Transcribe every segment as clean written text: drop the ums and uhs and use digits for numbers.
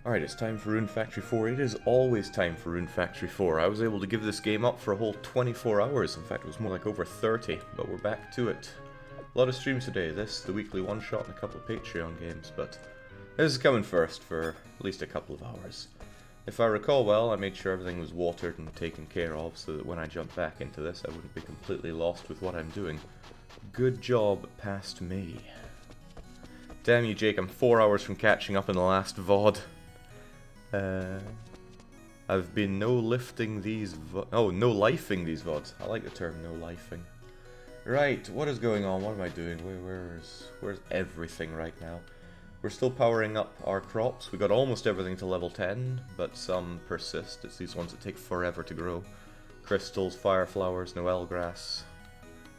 Alright, it's time for Rune Factory 4. It is always time for Rune Factory 4. I was able to give this game up for a whole 24 hours. In fact, it was more like over 30, but we're back to it. A lot of streams today. This, the weekly one-shot, and a couple of Patreon games, but this is coming first for at least a couple of hours. If I recall well, I made sure everything was watered and taken care of so that when I jump back into this, I wouldn't be completely lost with what I'm doing. Good job past me. Damn you, Jake, I'm 4 hours from catching up in the last VOD. I've been no-lifting these no-lifing these VODs. I like the term no-lifing. Right, what is going on? What am I doing? Where's everything right now? We're still powering up our crops. We got almost everything to level 10, but some persist. It's these ones that take forever to grow. Crystals, fire flowers, Noel grass.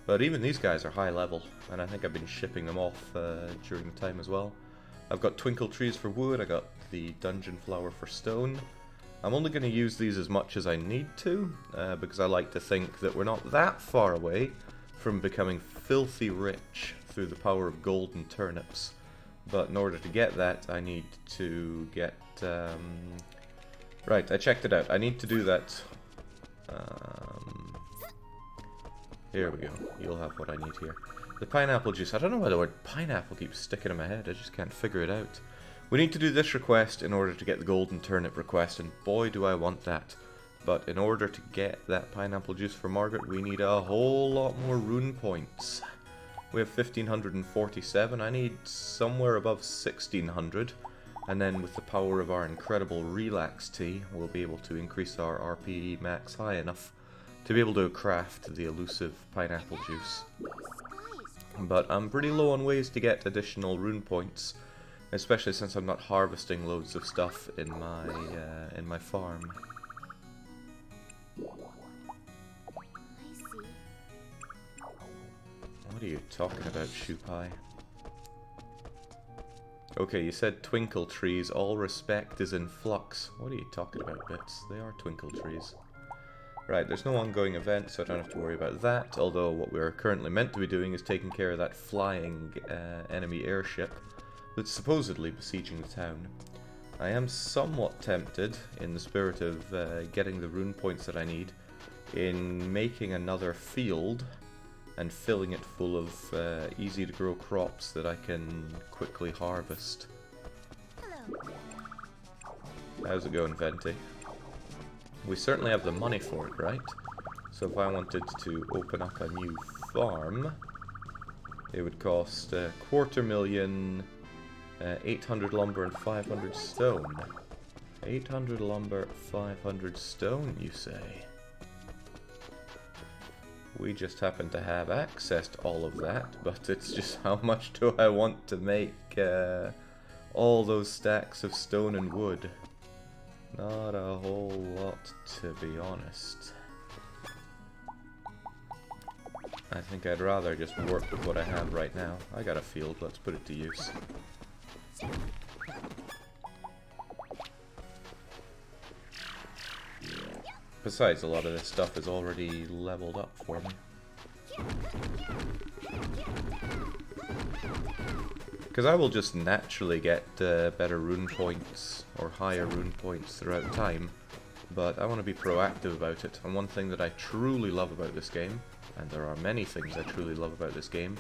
But even these guys are high level, and I think I've been shipping them off during the time as well. I've got twinkle trees for wood, I got the dungeon flower for stone. I'm only going to use these as much as I need to, because I like to think that we're not that far away from becoming filthy rich through the power of golden turnips. But in order to get that, I need to get... Right, I checked it out. I need to do that... Here we go. You'll have what I need here. The pineapple juice. I don't know why the word pineapple keeps sticking in my head. I just can't figure it out. We need to do this request in order to get the golden turnip request, and boy do I want that. But in order to get that pineapple juice for Margaret, we need a whole lot more rune points. We have 1547. I need somewhere above 1600. And then with the power of our incredible relax tea, we'll be able to increase our RPE max high enough to be able to craft the elusive pineapple juice. But I'm pretty low on ways to get additional rune points, especially since I'm not harvesting loads of stuff in my farm. What are you talking about, Shupai? Okay, you said twinkle trees. All respect is in flux. What are you talking about, Bits? They are twinkle trees. Right, there's no ongoing event, so I don't have to worry about that, although what we're currently meant to be doing is taking care of that flying enemy airship that's supposedly besieging the town. I am somewhat tempted, in the spirit of getting the rune points that I need, in making another field and filling it full of easy-to-grow crops that I can quickly harvest. How's it going, Venti? We certainly have the money for it, right? So if I wanted to open up a new farm, it would cost 250,000, 800 lumber and 500 stone. 800 lumber, 500 stone, you say? We just happen to have access to all of that, but it's just how much do I want to make all those stacks of stone and wood? Not a whole lot, to be honest. I think I'd rather just work with what I have right now. I got a field, let's put it to use. Besides, a lot of this stuff is already leveled up for me. Because I will just naturally get better rune points, or higher rune points throughout time, but I want to be proactive about it. And one thing that I truly love about this game, and there are many things I truly love about this game,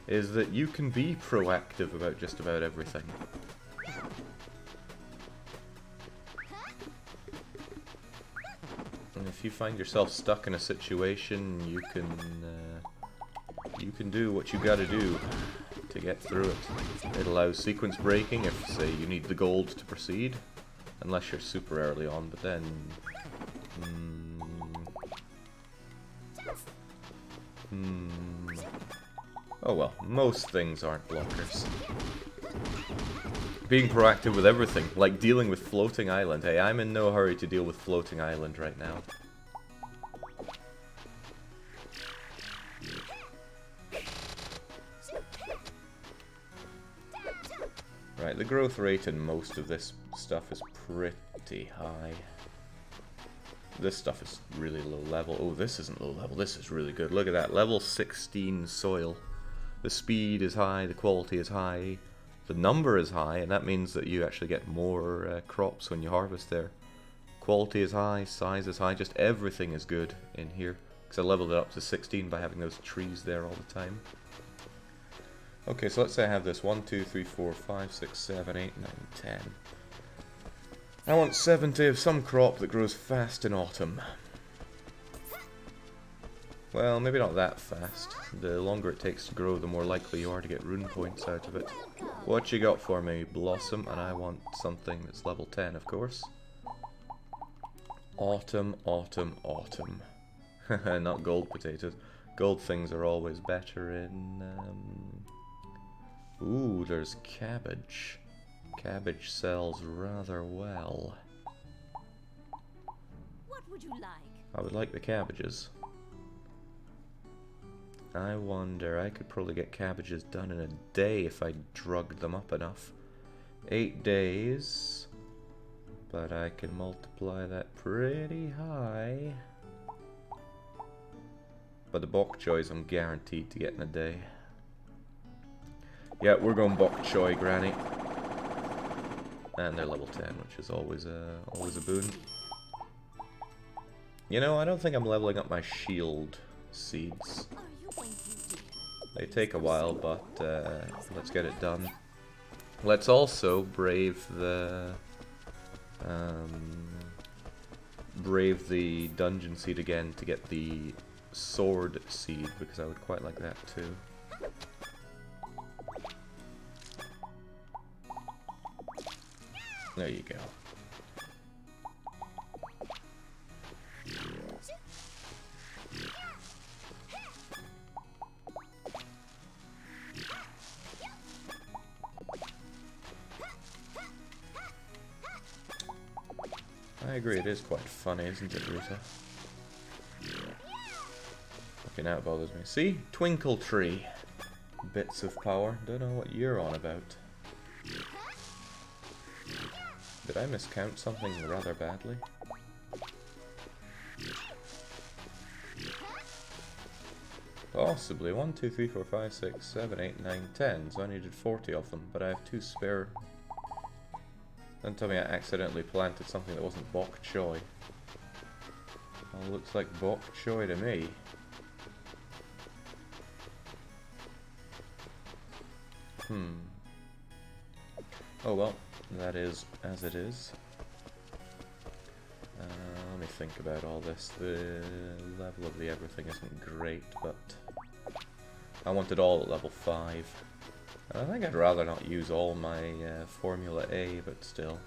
is that you can be proactive about just about everything. And if you find yourself stuck in a situation, you can do what you gotta do to get through it. It allows sequence breaking if, say, you need the gold to proceed, unless you're super early on, but then... Oh well, most things aren't blockers. Being proactive with everything, like dealing with Floating Island. Hey, I'm in no hurry to deal with Floating Island right now. Right, the growth rate in most of this stuff is pretty high. This stuff is really low level. Oh, this isn't low level. This is really good. Look at that. Level 16 soil. The speed is high, the quality is high. The number is high, and that means that you actually get more crops when you harvest there. Quality is high, size is high, just everything is good in here. Because I leveled it up to 16 by having those trees there all the time. Okay, so let's say I have this 1, 2, 3, 4, 5, 6, 7, 8, 9, 10. I want 70 of some crop that grows fast in autumn. Well, maybe not that fast. The longer it takes to grow, the more likely you are to get rune points out of it. What you got for me, Blossom? And I want something that's level 10, of course. Autumn, autumn, autumn. Not gold potatoes. Gold things are always better in... Ooh, there's cabbage. Cabbage sells rather well. What would you like? I would like the cabbages. I wonder, I could probably get cabbages done in a day if I drugged them up enough. 8 days. But I can multiply that pretty high. But the bok choys I'm guaranteed to get in a day. Yeah, we're going bok choy, Granny. And they're level 10, which is always a boon. You know, I don't think I'm leveling up my shield seeds. They take a while, but let's get it done. Let's also brave the dungeon seed again to get the sword seed, because I would quite like that too. There you go. I agree, it is quite funny, isn't it, Rita? Okay, now it bothers me. See? Twinkle Tree. Bits of power. Don't know what you're on about. Did I miscount something rather badly? Possibly. 1, 2, 3, 4, 5, 6, 7, 8, 9, 10. So I needed 40 of them, but I have 2 spare. Don't tell me I accidentally planted something that wasn't bok choy. Well, looks like bok choy to me. Oh well, that is as it is. Let me think about all this. The level of the everything isn't great, but I want it all at level 5. I think I'd rather not use all my Formula A, but still.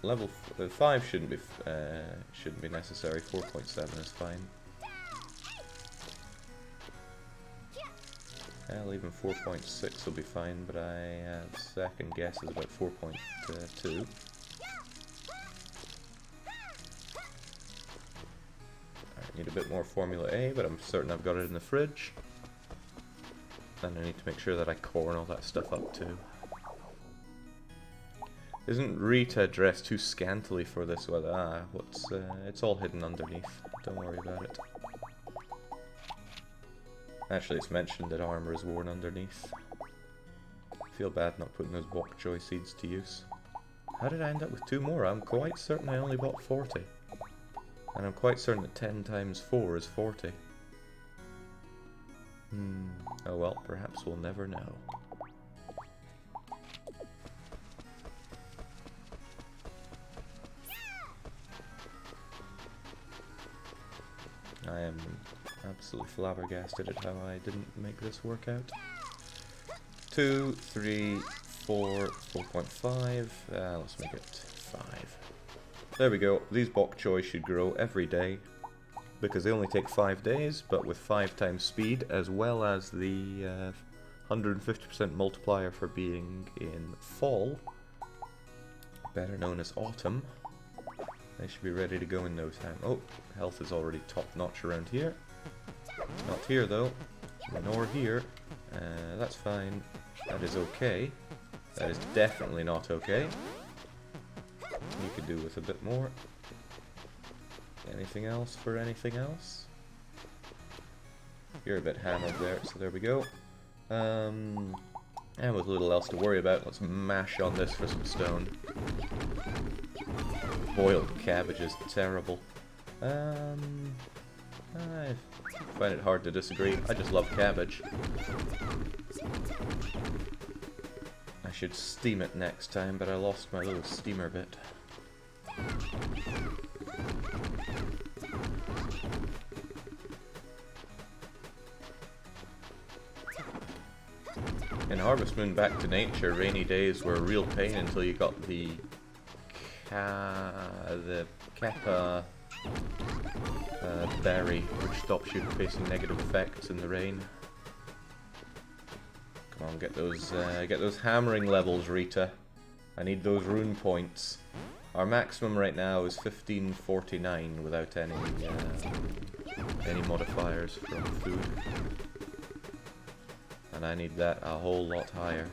Level 5 shouldn't be necessary. 4.7 is fine. Well, even 4.6 will be fine, but I have second guess is about 4.2. I need a bit more Formula A, but I'm certain I've got it in the fridge. And I need to make sure that I core and all that stuff up too. Isn't Rita dressed too scantily for this weather? It's all hidden underneath. Don't worry about it. Actually, it's mentioned that armor is worn underneath. I feel bad not putting those bok choy seeds to use. How did I end up with 2 more? I'm quite certain I only bought 40. And I'm quite certain that 10 times 4 is 40. Oh well, perhaps we'll never know. I am absolutely flabbergasted at how I didn't make this work out. 2, 3, 4, 4.5. Let's make it 5. There we go. These bok choy should grow every day because they only take 5 days, but with 5 times speed, as well as the 150% multiplier for being in fall, better known as autumn. They should be ready to go in no time. Oh, health is already top-notch around here. Not here, though. Nor here. That's fine. That is okay. That is definitely not okay. You could do with a bit more. Anything else for anything else? You're a bit hammered there, so there we go. And with little else to worry about, let's mash on this for some stone. Boiled cabbage is terrible. I find it hard to disagree. I just love cabbage. I should steam it next time, but I lost my little steamer bit. In Harvest Moon Back to Nature, rainy days were a real pain until you got the Kappa berry, which stops you facing negative effects in the rain. Come on, get those hammering levels, Rita. I need those rune points. Our maximum right now is 1549 without any modifiers from food. And I need that a whole lot higher,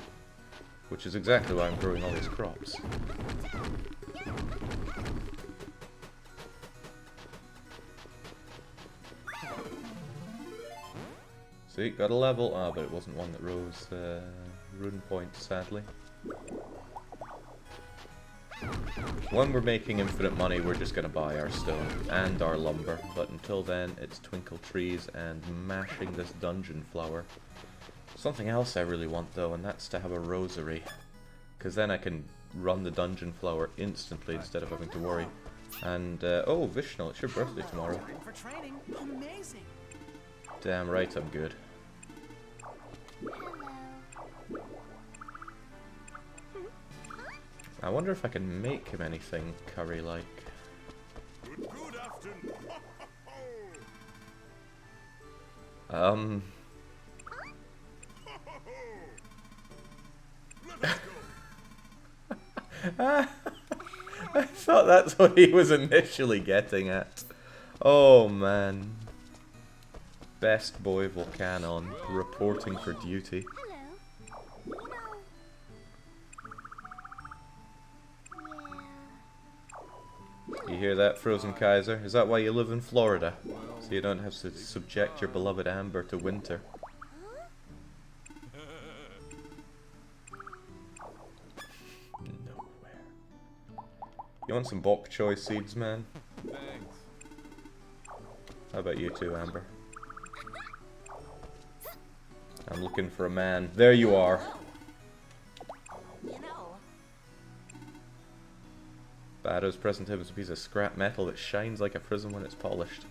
which is exactly why I'm growing all these crops. See, got a level. Ah, but it wasn't one that rose rune points, sadly. When we're making infinite money, we're just gonna buy our stone and our lumber. But until then, it's twinkle trees and mashing this dungeon flower. Something else I really want though, and that's to have a rosary, because then I can run the dungeon flower instantly instead of having to worry. And oh, Vishnu, it's your birthday tomorrow. Damn right, I'm good. I wonder if I can make him anything curry-like. I thought that's what he was initially getting at. Oh man. Best boy Volcanon reporting for duty. You hear that, Frozen Kaiser? Is that why you live in Florida? So you don't have to subject your beloved Amber to winter. Nowhere. You want some bok choy seeds, man? Thanks. How about you two, Amber? I'm looking for a man. There you are. Bado's present him as a piece of scrap metal that shines like a prism when it's polished.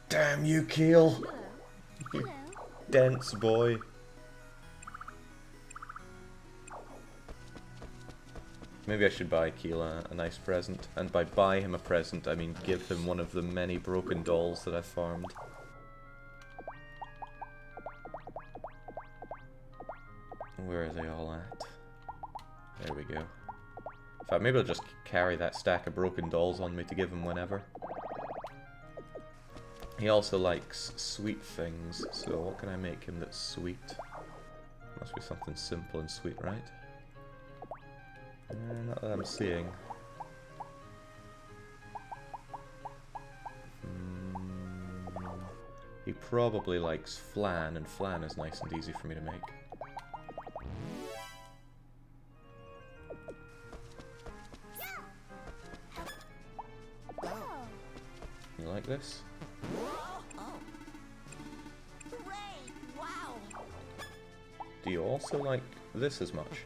Damn you, Keel! You dense boy. Maybe I should buy Keel a nice present. And by buy him a present, I mean give him one of the many broken dolls that I farmed. Where are they all at? There we go. In fact, maybe I'll just carry that stack of broken dolls on me to give him whenever. He also likes sweet things, so what can I make him that's sweet? Must be something simple and sweet, right? Not that I'm seeing. He probably likes flan, and flan is nice and easy for me to make. You like this? Do you also like this as much?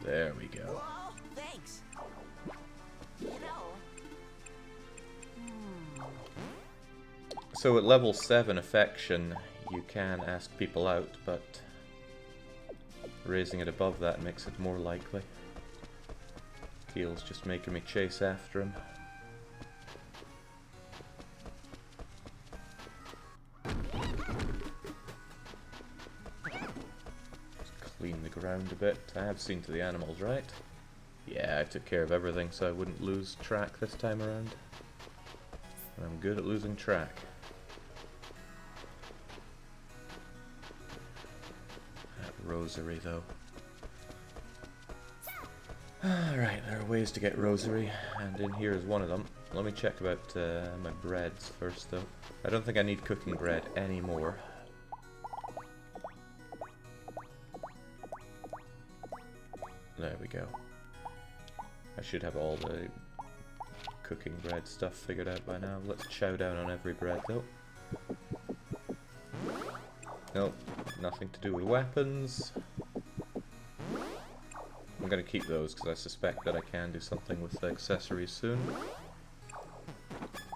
There we go. Thanks. So at level 7 affection, you can ask people out, but raising it above that makes it more likely. Keel's just making me chase after him. Clean the ground a bit. I have seen to the animals, right? Yeah, I took care of everything so I wouldn't lose track this time around. And I'm good at losing track. That rosary, though. Alright, there are ways to get rosary, and in here is one of them. Let me check about my breads first, though. I don't think I need cooking bread anymore. There we go. I should have all the cooking bread stuff figured out by now. Let's chow down on every bread, though. Nope, nothing to do with weapons. I'm going to keep those because I suspect that I can do something with the accessories soon.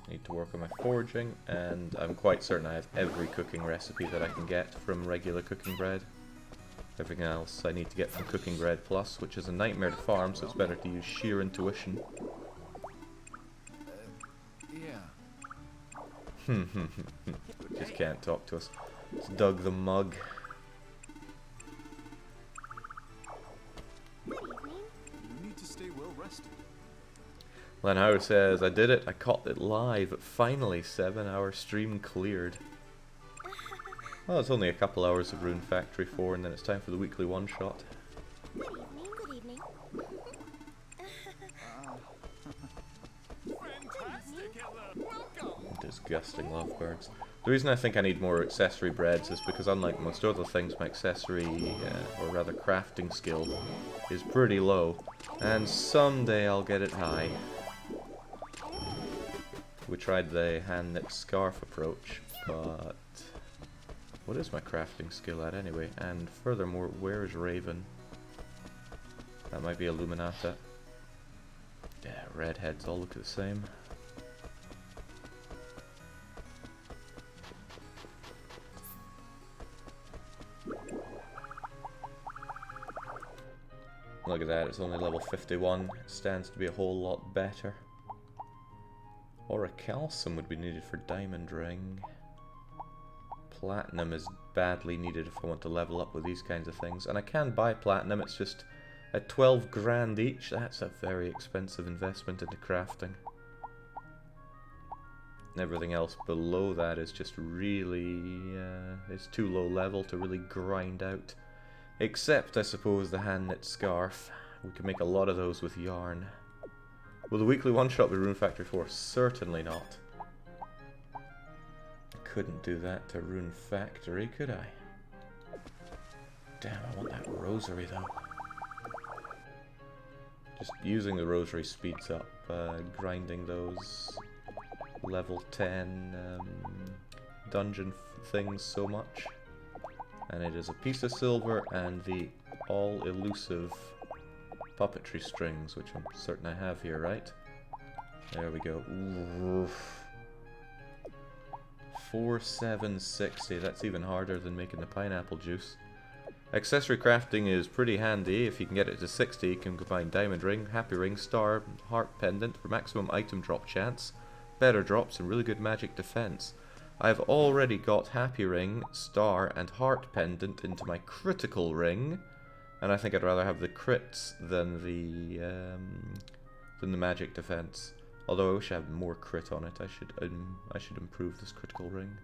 Need to work on my forging, and I'm quite certain I have every cooking recipe that I can get from regular cooking bread. Everything else I need to get from Cooking Bread Plus, which is a nightmare to farm, so it's better to use sheer intuition. Yeah. Just can't talk to us. It's Doug the Mug. You need to stay well rested. Len Howard says, I did it, I caught it live. Finally, 7-hour stream cleared. Well, it's only a couple hours of Rune Factory 4, and then it's time for the weekly one-shot. Good evening, good evening. Fantastic, Ella! Welcome! Disgusting lovebirds. The reason I think I need more accessory breads is because unlike most other things, my accessory, or rather crafting skill, is pretty low. And someday I'll get it high. We tried the hand-knit scarf approach, but... what is my crafting skill at anyway? And furthermore, where is Raven? That might be Illuminata. Yeah, redheads all look the same. Look at that, it's only level 51. It stands to be a whole lot better. Or a calcium would be needed for diamond ring. Platinum is badly needed if I want to level up with these kinds of things. And I can buy platinum, it's just at 12 grand each. That's a very expensive investment into crafting. And everything else below that is just really... it's too low level to really grind out. Except, I suppose, the hand-knit scarf. We can make a lot of those with yarn. Will the weekly one-shot be Rune Factory 4? Certainly not. Couldn't do that to Rune Factory, could I? Damn, I want that rosary though. Just using the rosary speeds up grinding those level 10 dungeon things so much. And it is a piece of silver and the all-elusive puppetry strings, which I'm certain I have here, right? There we go. Oof. 4760, that's even harder than making the pineapple juice. Accessory crafting is pretty handy. If you can get it to 60, you can combine diamond ring, happy ring, star, heart pendant for maximum item drop chance, better drops, and really good magic defense. I've already got happy ring, star, and heart pendant into my critical ring, and I think I'd rather have the crits than the magic defense. Although I wish I had more crit on it. I should improve this critical ring.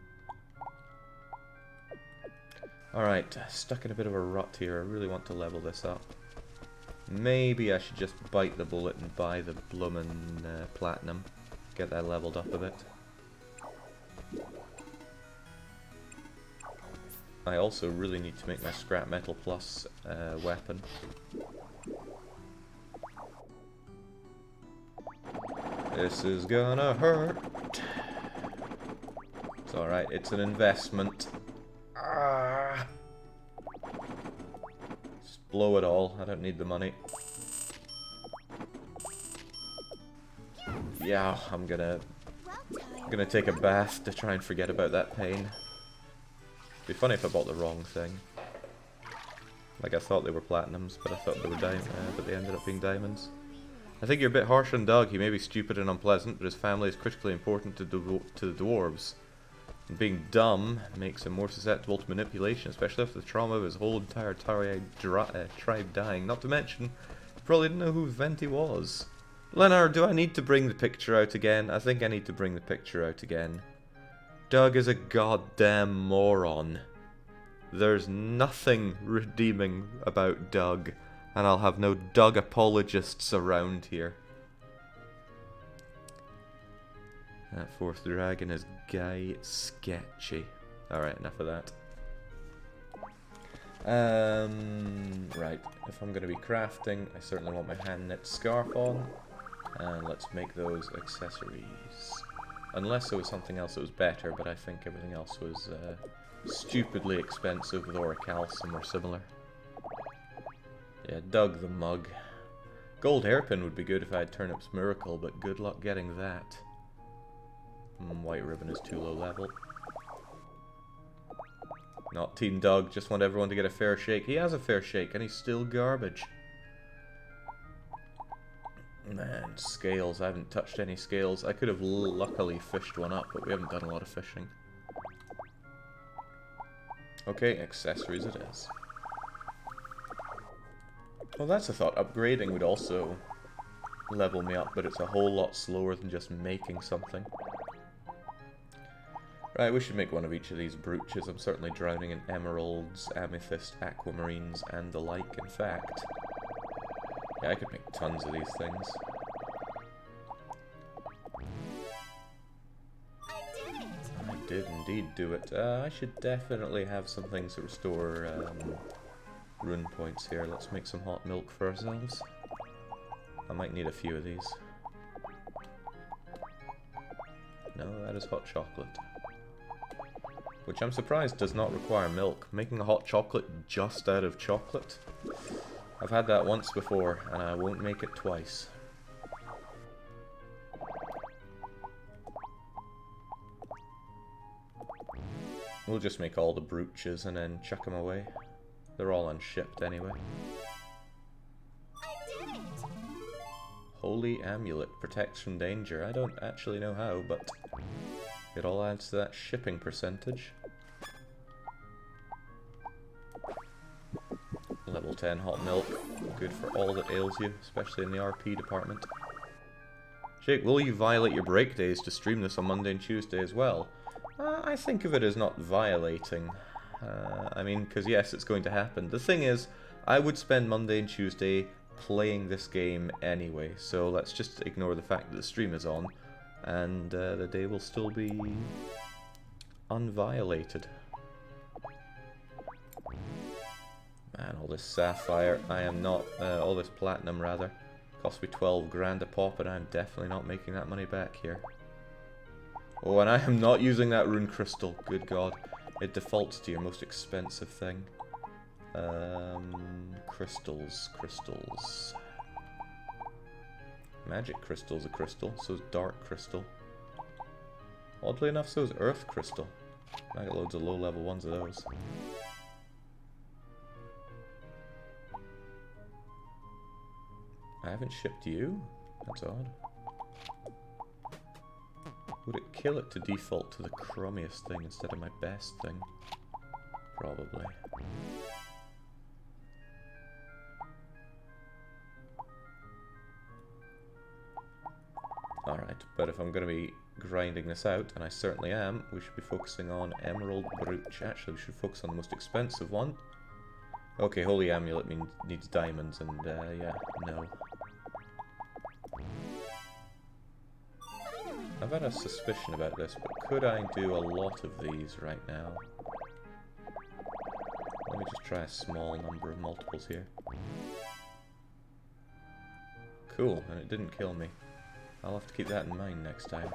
Alright, stuck in a bit of a rut here. I really want to level this up. Maybe I should just bite the bullet and buy the bloomin' platinum. Get that leveled up a bit. I also really need to make my scrap metal plus weapon. This is gonna hurt. It's alright, it's an investment. Ah. Just blow it all, I don't need the money. Yeah, I'm gonna take a bath to try and forget about that pain. It'd be funny if I bought the wrong thing. Like I thought they were platinums, but I thought they were but they ended up being diamonds. I think you're a bit harsh on Doug. He may be stupid and unpleasant, but his family is critically important to the dwarves. And being dumb makes him more susceptible to manipulation, especially after the trauma of his whole entire tribe dying. Not to mention, he probably didn't know who Venti was. Leonard, do I need to bring the picture out again? I think I need to bring the picture out again. Doug is a goddamn moron. There's nothing redeeming about Doug. And I'll have no Doug apologists around here. That fourth dragon is guy sketchy. Alright, enough of that. Right, if I'm going to be crafting, I certainly want my hand knit scarf on. And let's make those accessories. Unless there was something else that was better, but I think everything else was stupidly expensive with orichalcum or similar. Yeah, Doug the mug. Gold hairpin would be good if I had Turnip's Miracle, but good luck getting that. White ribbon is too low level. Not Team Doug, just want everyone to get a fair shake. He has a fair shake, and he's still garbage. Man, scales. I haven't touched any scales. I could have luckily fished one up, but we haven't done a lot of fishing. Okay, accessories it is. Well, that's a thought. Upgrading would also level me up, but it's a whole lot slower than just making something. Right, we should make one of each of these brooches. I'm certainly drowning in emeralds, amethyst, aquamarines, and the like. In fact, yeah, I could make tons of these things. I did indeed do it. I should definitely have some things to restore rune points here. Let's make some hot milk for ourselves. I might need a few of these. No, that is hot chocolate. Which I'm surprised does not require milk. Making a hot chocolate just out of chocolate? I've had that once before, and I won't make it twice. We'll just make all the brooches and then chuck them away. They're all unshipped anyway. Holy Amulet protects from danger. I don't actually know how, but it all adds to that shipping percentage. Level 10 hot milk. Good for all that ails you, especially in the RP department. Jake, will you violate your break days to stream this on Monday and Tuesday as well? I think of it as not violating. I mean, because yes, it's going to happen. The thing is, I would spend Monday and Tuesday playing this game anyway, so let's just ignore the fact that the stream is on, and the day will still be unviolated. Man, all this sapphire, I am not, all this platinum rather, cost me 12 grand a pop, and I'm definitely not making that money back here. Oh, and I am not using that rune crystal, good god. It defaults to your most expensive thing. Crystals. Magic crystal's a crystal, so is dark crystal. Oddly enough, so is earth crystal. I got loads of low level ones of those. I haven't shipped you? That's odd. Would it kill it to default to the crummiest thing instead of my best thing? Probably. Alright, but if I'm going to be grinding this out, and I certainly am, we should be focusing on Emerald Brooch. Actually, we should focus on the most expensive one. Okay, Holy Amulet needs diamonds, and yeah, no. I've had a suspicion about this, but could I do a lot of these right now? Let me just try a small number of multiples here. Cool, and it didn't kill me. I'll have to keep that in mind next time.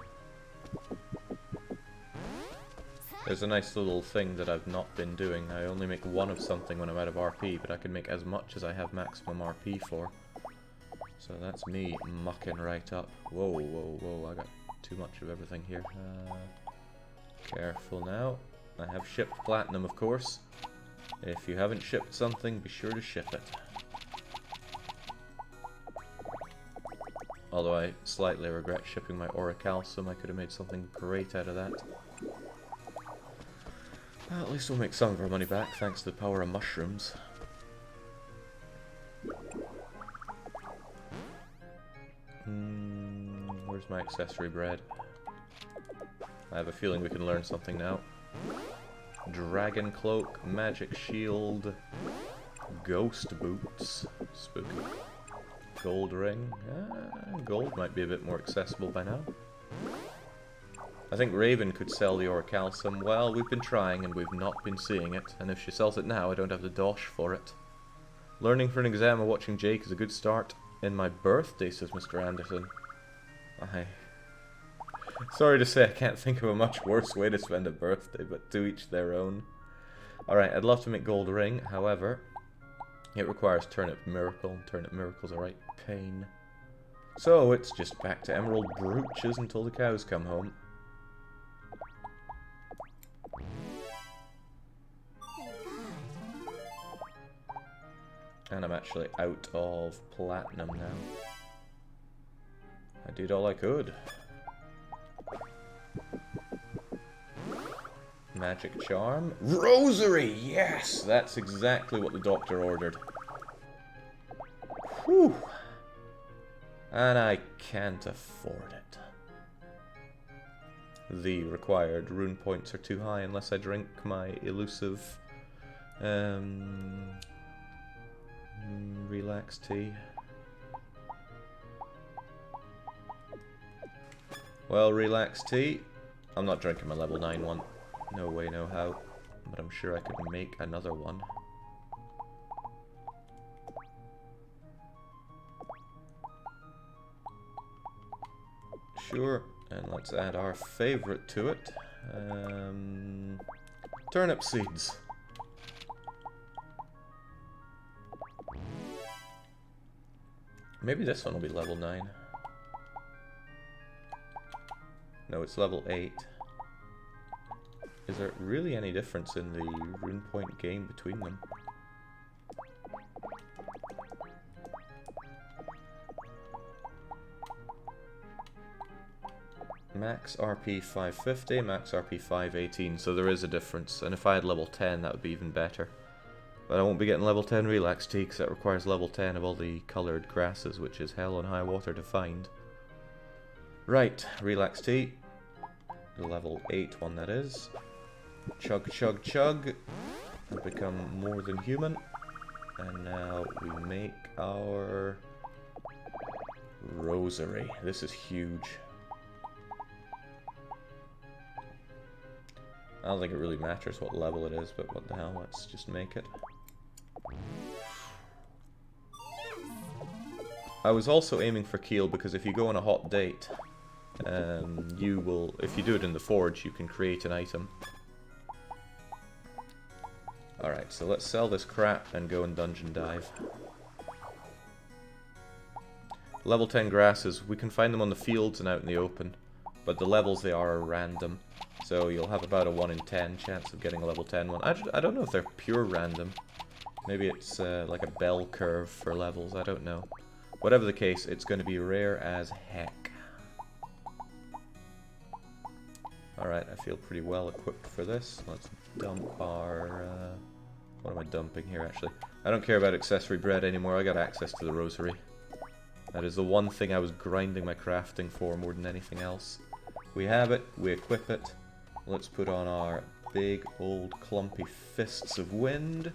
There's a nice little thing that I've not been doing. I only make one of something when I'm out of RP, but I can make as much as I have maximum RP for. So that's me mucking right up. Whoa, whoa, whoa, I got too much of everything here. Careful now. I have shipped platinum, of course. If you haven't shipped something, be sure to ship it. Although I slightly regret shipping my orichalcum, I could have made something great out of that. Well, at least we'll make some of our money back, thanks to the power of mushrooms. Where's my accessory bread? I have a feeling we can learn something now. Dragon cloak, magic shield, ghost boots. Spooky. Gold ring. Gold might be a bit more accessible by now. I think Raven could sell the orichalcum. Well, we've been trying and we've not been seeing it. And if she sells it now, I don't have the dosh for it. Learning for an exam or watching Jake is a good start. In my birthday, says Mr. Anderson. Sorry to say, I can't think of a much worse way to spend a birthday, but to each their own. Alright, I'd love to make gold ring, however, it requires turnip miracle. Turnip miracle's a right pain. So it's just back to emerald brooches until the cows come home. And I'm actually out of platinum now. I did all I could. Magic charm. Rosary! Yes! That's exactly what the doctor ordered. Whew! And I can't afford it. The required rune points are too high unless I drink my elusive relax tea. Well, relax tea. I'm not drinking my level 9 one. No way, no how. But I'm sure I could make another one. Sure, and let's add our favorite to it. Turnip seeds. Maybe this one will be level 9. No, it's level 8. Is there really any difference in the rune point game between them? Max RP 550, max RP 518, so there is a difference. And if I had level 10, that would be even better. But I won't be getting level 10 relax tea, because that requires level 10 of all the coloured grasses, which is hell on high water to find. Right, relax tea. The level 8 one, that is. Chug, chug, chug. I've become more than human. And now we make our rosary. This is huge. I don't think it really matters what level it is, but what the hell, let's just make it. I was also aiming for Keel because if you go on a hot date, you will, if you do it in the forge, you can create an item. Alright, so let's sell this crap and go and dungeon dive. Level 10 grasses, we can find them on the fields and out in the open, but the levels they are random. So you'll have about a 1 in 10 chance of getting a level 10 one. I don't know if they're pure random. Maybe it's like a bell curve for levels, I don't know. Whatever the case, it's going to be rare as heck. Alright, I feel pretty well equipped for this. Let's dump our... what am I dumping here, actually? I don't care about accessory bread anymore, I got access to the rosary. That is the one thing I was grinding my crafting for more than anything else. We have it, we equip it. Let's put on our big old clumpy fists of wind.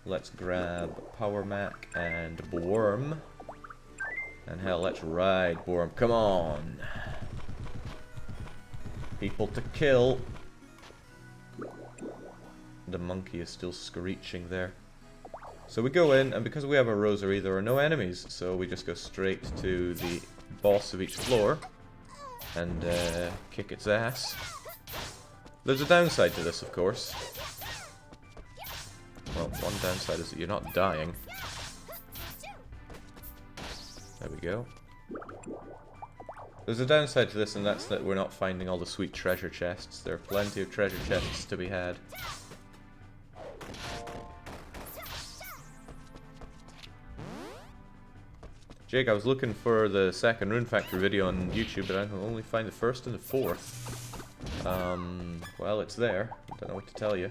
Let's grab Power Mac and Worm. And hell, let's ride Worm. Come on! People to kill. The monkey is still screeching there. So we go in, and because we have a rosary, there are no enemies. So we just go straight to the boss of each floor. And kick its ass. There's a downside to this, of course. Well, one downside is that you're not dying. There we go. There's a downside to this, and that's that we're not finding all the sweet treasure chests. There are plenty of treasure chests to be had. Jake, I was looking for the second Rune Factory video on YouTube, but I can only find the first and the fourth. Well, it's there. I don't know what to tell you.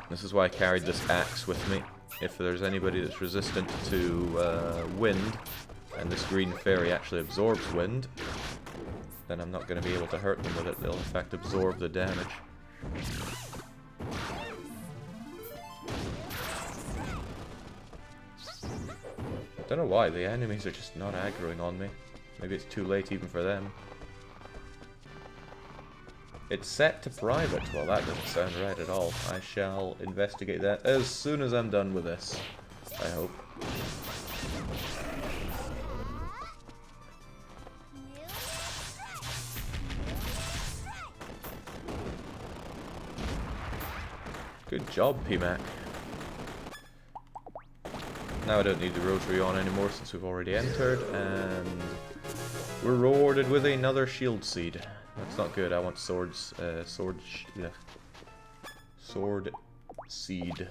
This is why I carried this axe with me. If there's anybody that's resistant to wind, and this green fairy actually absorbs wind, then I'm not going to be able to hurt them with it. They'll in fact absorb the damage. Don't know why, the enemies are just not aggroing on me. Maybe it's too late even for them. It's set to private. Well, that doesn't sound right at all. I shall investigate that as soon as I'm done with this. I hope. Good job, PMAC. Now I don't need the rotary on anymore since we've already entered, and we're rewarded with another shield seed. That's not good. I want sword seed.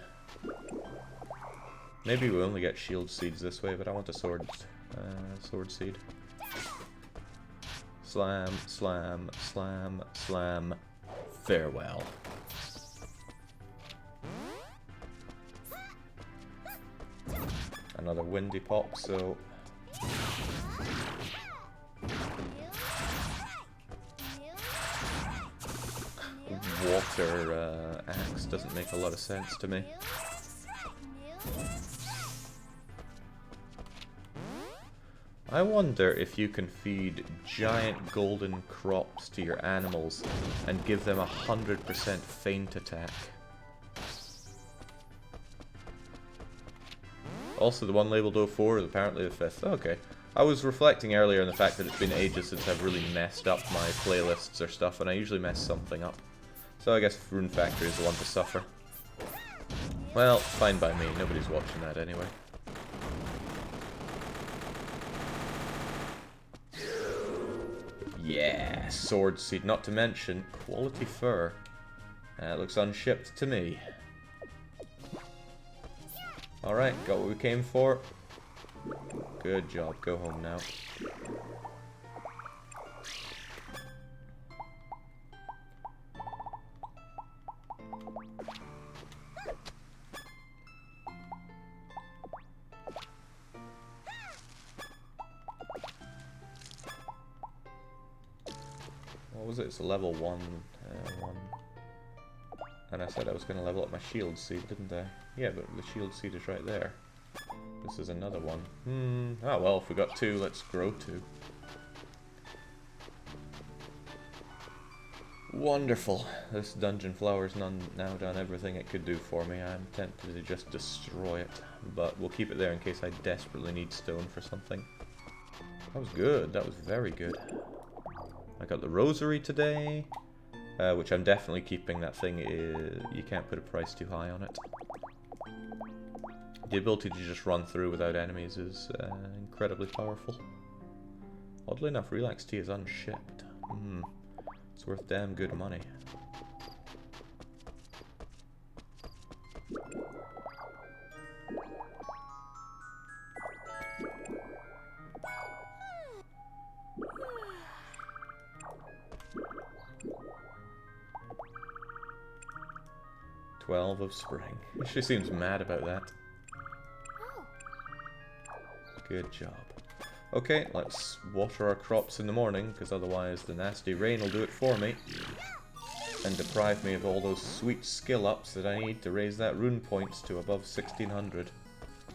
Maybe we only get shield seeds this way, but I want a sword seed. Slam, slam, slam, slam. Farewell. Another windy pop, so water axe doesn't make a lot of sense to me. I wonder if you can feed giant golden crops to your animals and give them 100% feint attack. Also, the one labeled 04 is apparently the 5th. Okay. I was reflecting earlier on the fact that it's been ages since I've really messed up my playlists or stuff, and I usually mess something up. So I guess Rune Factory is the one to suffer. Well, fine by me. Nobody's watching that anyway. Yeah, sword seed. Not to mention quality fur. That looks unshipped to me. Alright, got what we came for. Good job, go home now. What was it? It's a level 1. And I said I was going to level up my shield seed, didn't I? Yeah, but the shield seed is right there. This is another one. Oh well, if we got 2, let's grow 2. Wonderful. This dungeon flower's now done everything it could do for me. I'm tempted to just destroy it, but we'll keep it there in case I desperately need stone for something. That was good. That was very good. I got the rosary today, which I'm definitely keeping. That thing is... you can't put a price too high on it. The ability to just run through without enemies is incredibly powerful. Oddly enough, Relax Tea is unshipped. It's worth damn good money. "12 of spring." She seems mad about that. Good job. Okay, let's water our crops in the morning, because otherwise the nasty rain will do it for me. And deprive me of all those sweet skill ups that I need to raise that rune points to above 1600.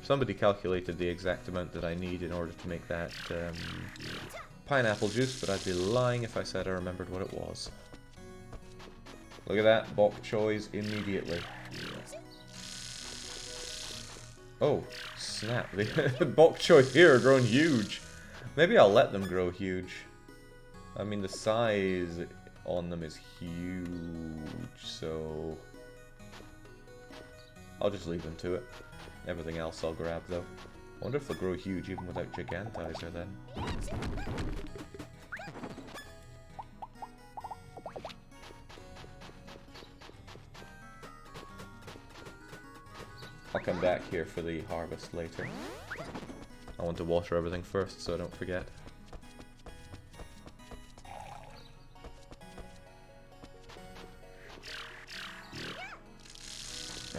Somebody calculated the exact amount that I need in order to make that pineapple juice, but I'd be lying if I said I remembered what it was. Look at that, bok choys immediately. Oh, snap. The bok choy here are growing huge. Maybe I'll let them grow huge. I mean, the size on them is huge, so... I'll just leave them to it. Everything else I'll grab, though. I wonder if they'll grow huge even without Gigantizer, then. I'll come back here for the harvest later. I want to water everything first so I don't forget.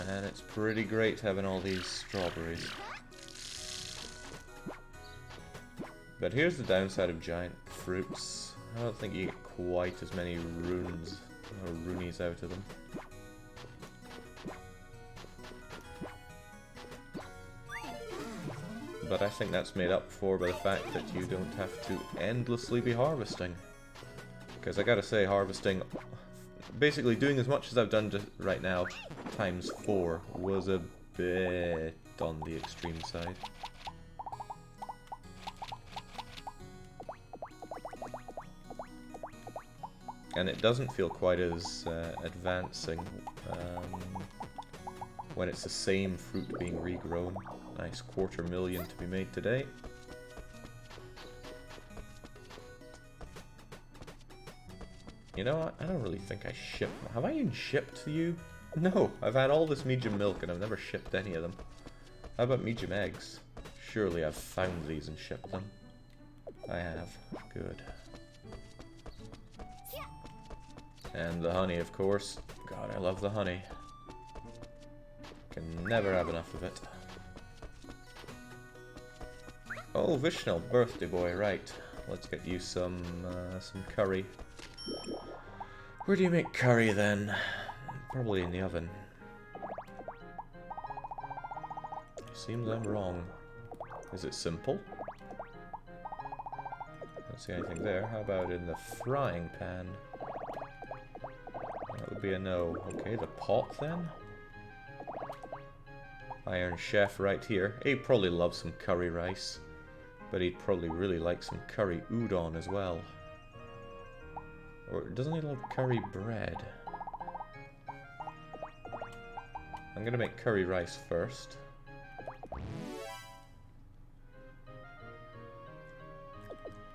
And it's pretty great having all these strawberries. But here's the downside of giant fruits. I don't think you get quite as many runes Or Runeys out of them. But I think that's made up for by the fact that you don't have to endlessly be harvesting. Because I gotta say, harvesting, basically doing as much as I've done just right now, times 4, was a bit on the extreme side. And it doesn't feel quite as advancing when it's the same fruit being regrown. Nice 250,000 to be made today. You know what? I don't really think I shipped. Have I even shipped to you? No, I've had all this medium milk and I've never shipped any of them. How about medium eggs? Surely I've found these and shipped them. I have. Good. And the honey, of course. God, I love the honey. Can never have enough of it. Oh, Vishnal, birthday boy, right. Let's get you some curry. Where do you make curry then? Probably in the oven. Seems I'm wrong. Is it simple? Don't see anything there. How about in the frying pan? That would be a no. Okay, the pot then? Iron Chef right here. He'd probably love some curry rice. But he'd probably really like some curry udon as well. Or doesn't he love curry bread? I'm gonna make curry rice first.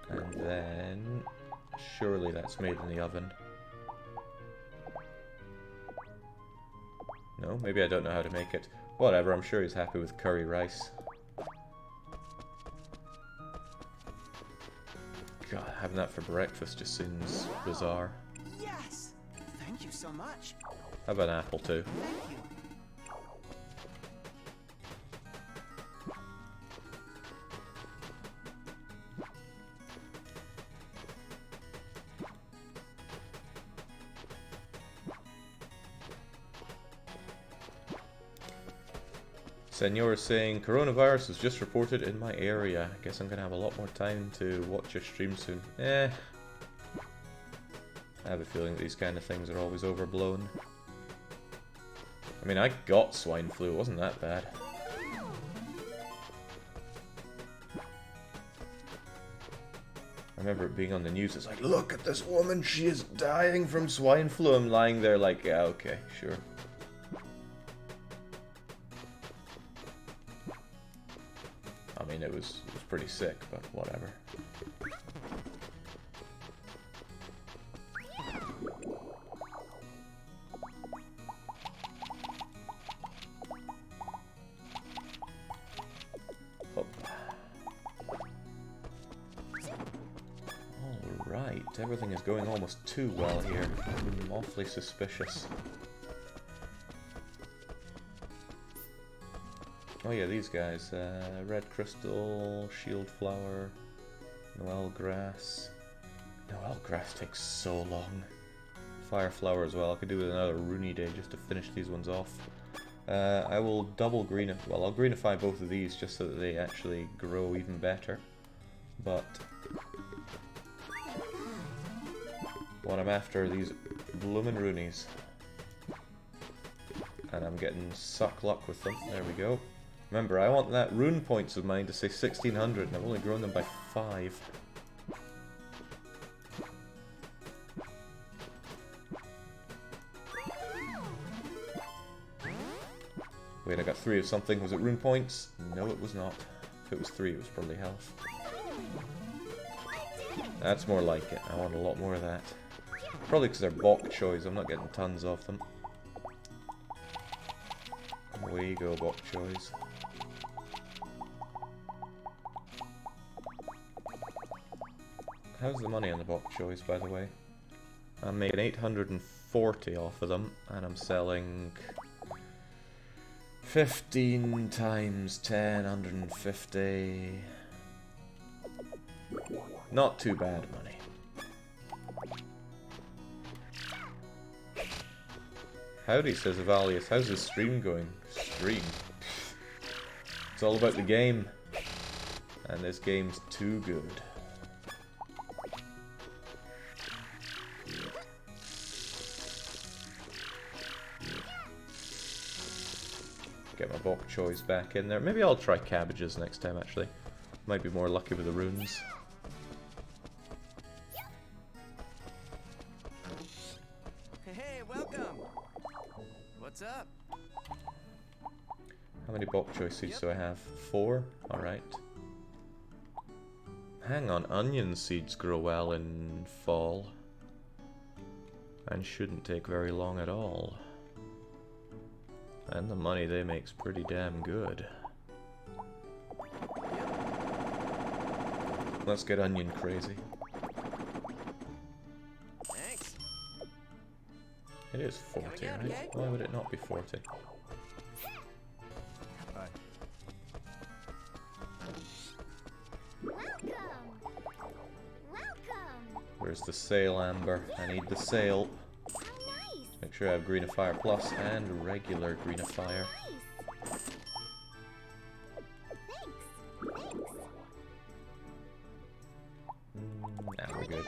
And then... surely that's made in the oven. No, maybe I don't know how to make it. Whatever, I'm sure he's happy with curry rice. God, having that for breakfast just seems bizarre. Yes! Thank you so much. How about an apple too? Thank you. Senor is saying, coronavirus was just reported in my area. I guess I'm going to have a lot more time to watch your stream soon. I have a feeling that these kind of things are always overblown. I mean, I got swine flu, it wasn't that bad. I remember it being on the news, it's like, look at this woman, she is dying from swine flu. I'm lying there like, yeah, okay, sure. I mean, it was pretty sick, but whatever. Alright, everything is going almost too well here. I'm awfully suspicious. Oh yeah, these guys. Red Crystal, Shield Flower, Noel Grass. Noel Grass takes so long. Fire Flower as well. I could do with another Rune day just to finish these ones off. I will double green... well, I'll greenify both of these just so that they actually grow even better. But what I'm after are these bloomin' Runeys. And I'm getting suck luck with them. There we go. Remember, I want that rune points of mine to say 1600, and I've only grown them by 5. Wait, I got 3 of something. Was it rune points? No, it was not. If it was 3, it was probably health. That's more like it. I want a lot more of that. Probably because they're bok choys. I'm not getting tons of them. Away you go, bok choys. How's the money on the bok choys, by the way? I'm making 840 off of them, and I'm selling 15 times 10, 150. Not too bad money. Howdy, says Avalius. How's the stream going? Stream. It's all about the game. And this game's too good. Get my bok choys back in there. Maybe I'll try cabbages next time, actually. Might be more lucky with the runes. Hey, welcome. What's up? How many bok choy seeds do I have? 4? Alright. Hang on, onion seeds grow well in fall. And shouldn't take very long at all. And the money they make's pretty damn good. Let's get onion crazy. Thanks. It is 40, again, right? okay? Why would it not be 40? Bye. Welcome. Welcome. Where's the sail, Amber? I need the sail. How nice. Make sure I have Green of Fire Plus and regular Green of Fire. Nice. Thanks. Thanks. Nah, we're good.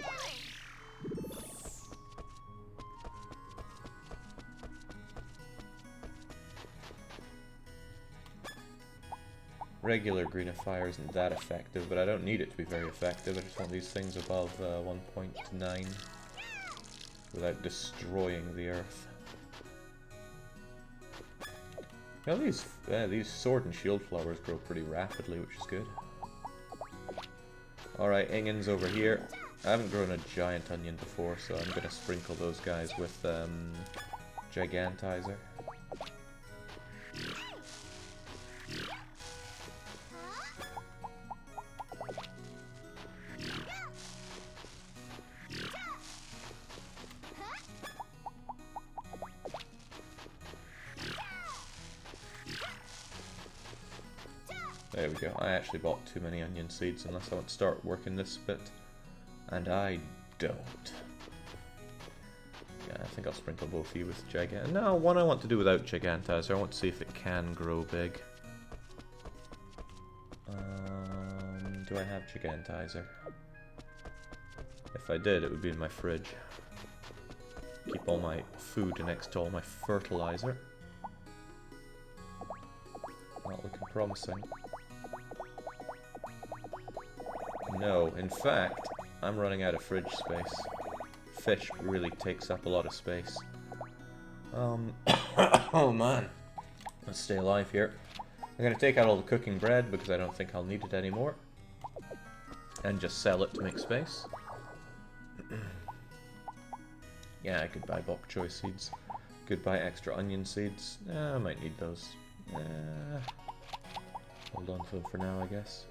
Regular Green of Fire isn't that effective, but I don't need it to be very effective. I just want these things above 1.9 without destroying the earth. Now these sword and shield flowers grow pretty rapidly, which is good. Alright, Ingen's over here. I haven't grown a giant onion before, so I'm going to sprinkle those guys with Gigantizer. There we go. I actually bought too many onion seeds unless I want to start working this bit. And I don't. Yeah, I think I'll sprinkle both of you with Gigant. No, one I want to do without Gigantizer. I want to see if it can grow big. Do I have Gigantizer? If I did, it would be in my fridge. Keep all my food next to all my fertilizer. Not looking promising. No, in fact, I'm running out of fridge space. Fish really takes up a lot of space. Oh man. Let's stay alive here. I'm going to take out all the cooking bread because I don't think I'll need it anymore. And just sell it to make space. Yeah, I could buy bok choy seeds. Could buy extra onion seeds. I might need those. Hold on to them for now, I guess.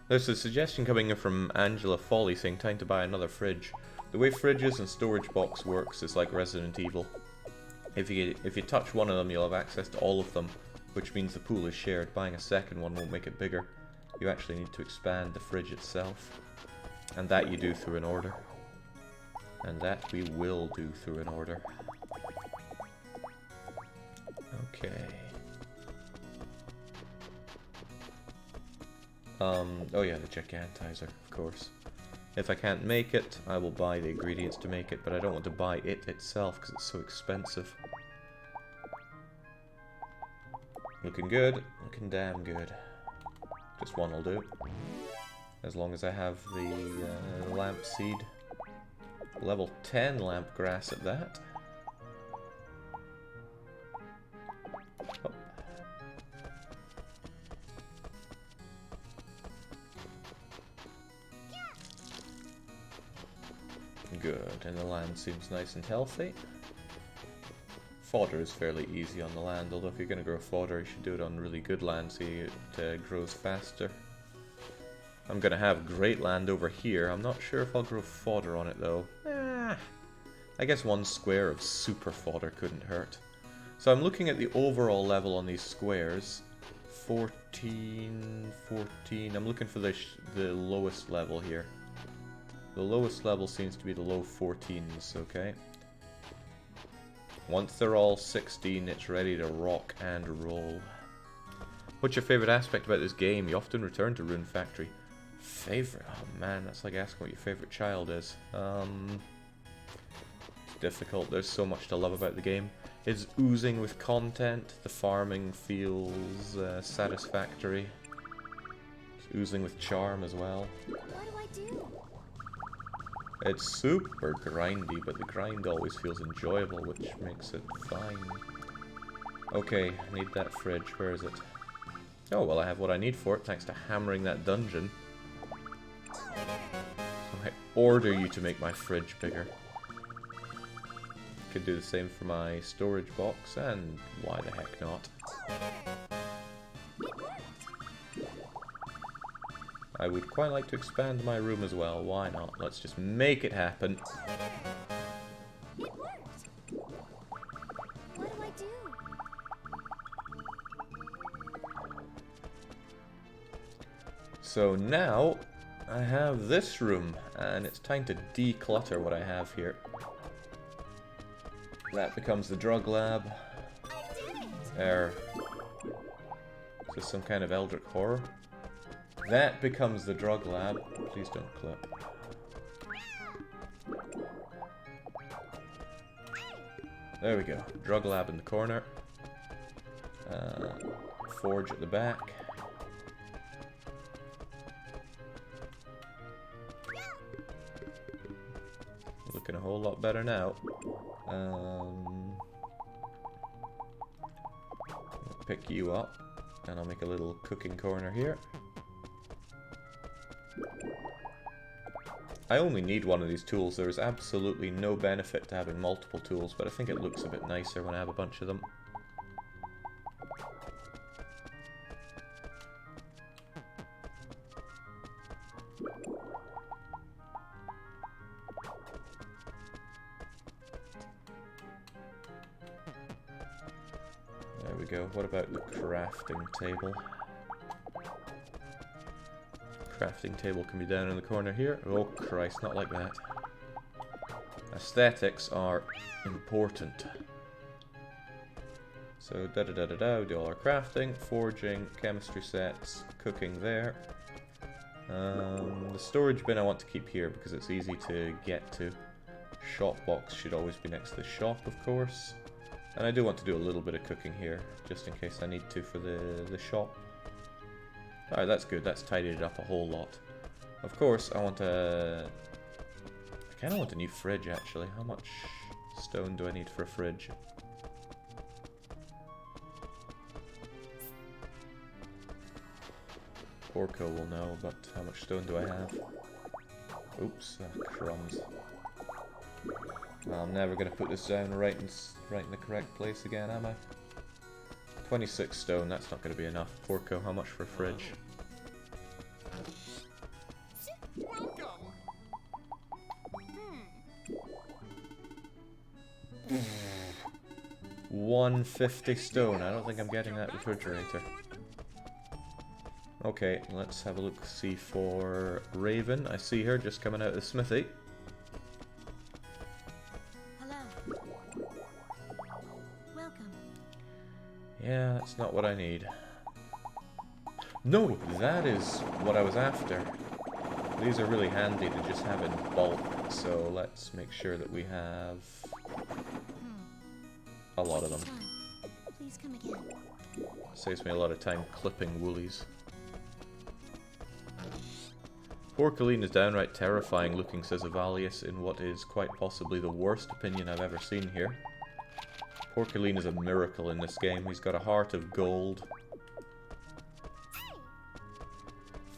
There's a suggestion coming in from Angela Folly saying time to buy another fridge. The way fridges and storage box works is like Resident Evil. If you touch one of them, you'll have access to all of them, which means the pool is shared. Buying a second one won't make it bigger. You actually need to expand the fridge itself. And that you do through an order. And that we will do through an order. Okay. Oh yeah, the Gigantizer, of course. If I can't make it, I will buy the ingredients to make it, but I don't want to buy it itself because it's so expensive. Looking good, looking damn good. Just one will do. As long as I have the lamp seed. Level 10 lamp grass at that. Oh. Good, and the land seems nice and healthy. Fodder is fairly easy on the land, although if you're going to grow fodder, you should do it on really good land so it grows faster. I'm going to have great land over here. I'm not sure if I'll grow fodder on it though. I guess one square of super fodder couldn't hurt. So I'm looking at the overall level on these squares. 14, 14. I'm looking for the lowest level here. The lowest level seems to be the low 14s, okay. Once they're all 16, it's ready to rock and roll. What's your favourite aspect about this game? You often return to Rune Factory. Favourite? Oh man, that's like asking what your favourite child is. It's difficult. There's so much to love about the game. It's oozing with content. The farming feels satisfactory. It's oozing with charm as well. What do I do? It's super grindy, but the grind always feels enjoyable, which makes it fine. Okay, I need that fridge. Where is it? Oh, well, I have what I need for it, thanks to hammering that dungeon. So I order you to make my fridge bigger. Could do the same for my storage box, and why the heck not? I would quite like to expand my room as well, why not? Let's just make it happen. It worked. What do I do? So now, I have this room, and it's time to declutter what I have here. That becomes the drug lab. I did it! There. Is this some kind of eldritch horror? That becomes the drug lab. Please don't clip. There we go. Drug lab in the corner. Forge at the back. Looking a whole lot better now. Pick you up, and I'll make a little cooking corner here. I only need one of these tools. There is absolutely no benefit to having multiple tools, but I think it looks a bit nicer when I have a bunch of them. There we go. What about the crafting table? Crafting table can be down in the corner here. Oh Christ, not like that. Aesthetics are important. So da-da-da-da-da, do all our crafting, forging, chemistry sets, cooking there. The storage bin I want to keep here because it's easy to get to. Shop box should always be next to the shop, of course. And I do want to do a little bit of cooking here, just in case I need to for the shop. Alright, that's good. That's tidied it up a whole lot. Of course, I want a... I kind of want a new fridge, actually. How much stone do I need for a fridge? Porco will know, but how much stone do I have? Oops, crumbs. Well, I'm never going to put this down right in the correct place again, am I? 26 stone, that's not going to be enough. Porco, how much for a fridge? Welcome. 150 stone. I don't think I'm getting that refrigerator. Okay, let's have a look, see for Raven. I see her just coming out of the smithy. Hello. Welcome. Yeah, that's not what I need. No, that is what I was after. These are really handy to just have in bulk, so let's make sure that we have a lot of them. Please come again. Saves me a lot of time clipping woolies. Poor Colleen is downright terrifying looking, says Avalius, in what is quite possibly the worst opinion I've ever seen here. Poor Colleen is a miracle in this game. He's got a heart of gold.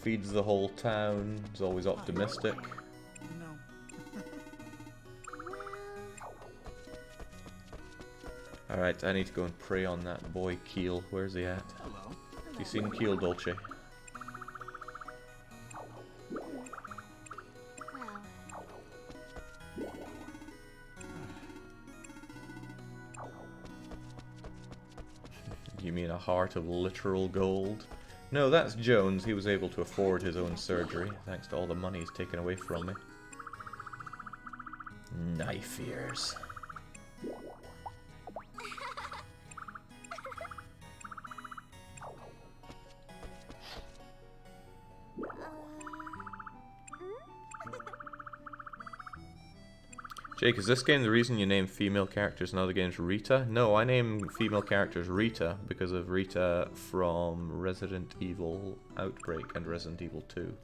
Feeds the whole town. Is always optimistic. No. Alright, I need to go and prey on that boy Keel. Where's he at? Hello. Have you seen Keel, Dolce? You mean a heart of literal gold? No, that's Jones. He was able to afford his own surgery, thanks to all the money he's taken away from me. Knife ears. Jake, is this game the reason you name female characters in other games Rita? No, I name female characters Rita because of Rita from Resident Evil Outbreak and Resident Evil 2.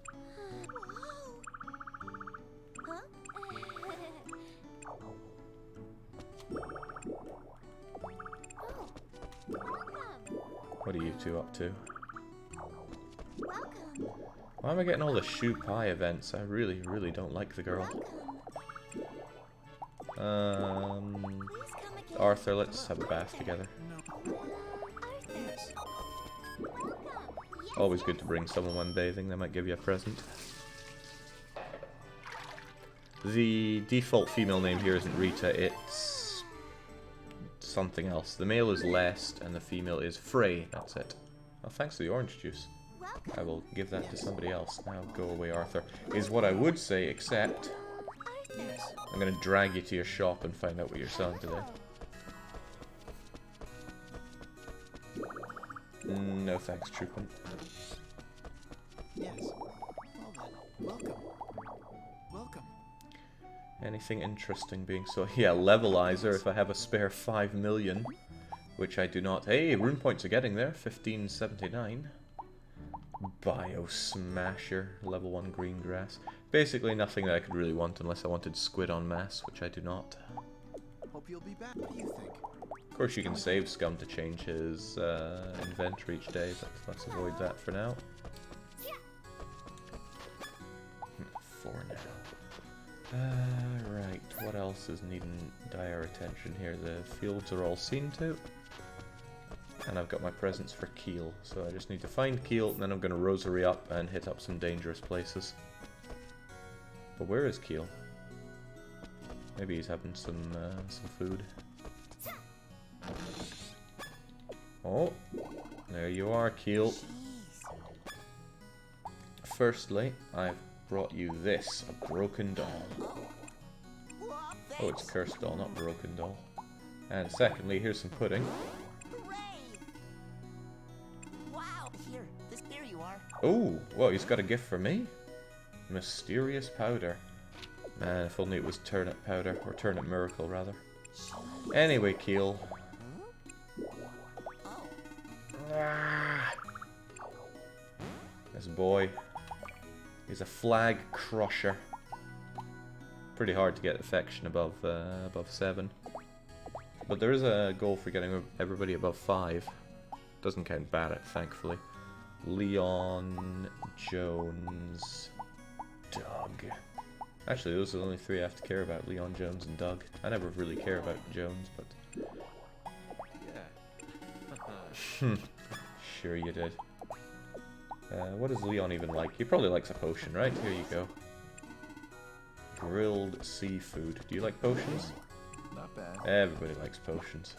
Huh? Oh, welcome. What are you two up to? Welcome. Why am I getting all the shoe pie events? I really, really don't like the girl. Welcome. Please come again. Arthur, let's have a bath together. No. Arthur. Yes. Welcome. Yes. Always good to bring someone when bathing, they might give you a present. The default female name here isn't Rita, it's something else. The male is Lest and the female is Frey, that's it. Well, thanks for the orange juice. Welcome. I will give that to somebody else. Now go away, Arthur. Is what I would say, except Arthur. I'm gonna drag you to your shop and find out what you're selling today. No thanks, Troopin. Yes. Well then, welcome. Welcome. Anything interesting being so... Yeah, levelizer if I have a spare 5 million. Which I do not. Hey, rune points are getting there. 1579. Bio Smasher. Level 1 green grass. Basically nothing that I could really want unless I wanted squid en masse, which I do not. Hope you'll be back. What do you think? Of course you can save Scum to change his inventory each day, but let's avoid that for now. For now. Right, what else is needing dire attention here? The fields are all seen to. And I've got my presents for Keel, so I just need to find Keel, and then I'm going to rosary up and hit up some dangerous places. But where is Keel? Maybe he's having some food. Oh, there you are, Keel. Firstly, I've brought you this, a broken doll. Oh, it's cursed doll, not broken doll. And secondly, here's some pudding. Wow, here you are. Oh, well, he's got a gift for me. Mysterious powder. Man, if only it was turnip powder, or turnip miracle, rather. Anyway, Keel. Ah. This boy. He's a flag crusher. Pretty hard to get affection above 7. But there is a goal for getting everybody above 5. Doesn't count Barrett, thankfully. Leon, Jones, Doug. Actually, those are the only 3 I have to care about, Leon, Jones, and Doug. I never really care about Jones, but... Yeah. Sure you did. What does Leon even like? He probably likes a potion, right? Here you go. Grilled seafood. Do you like potions? Not bad. Everybody likes potions.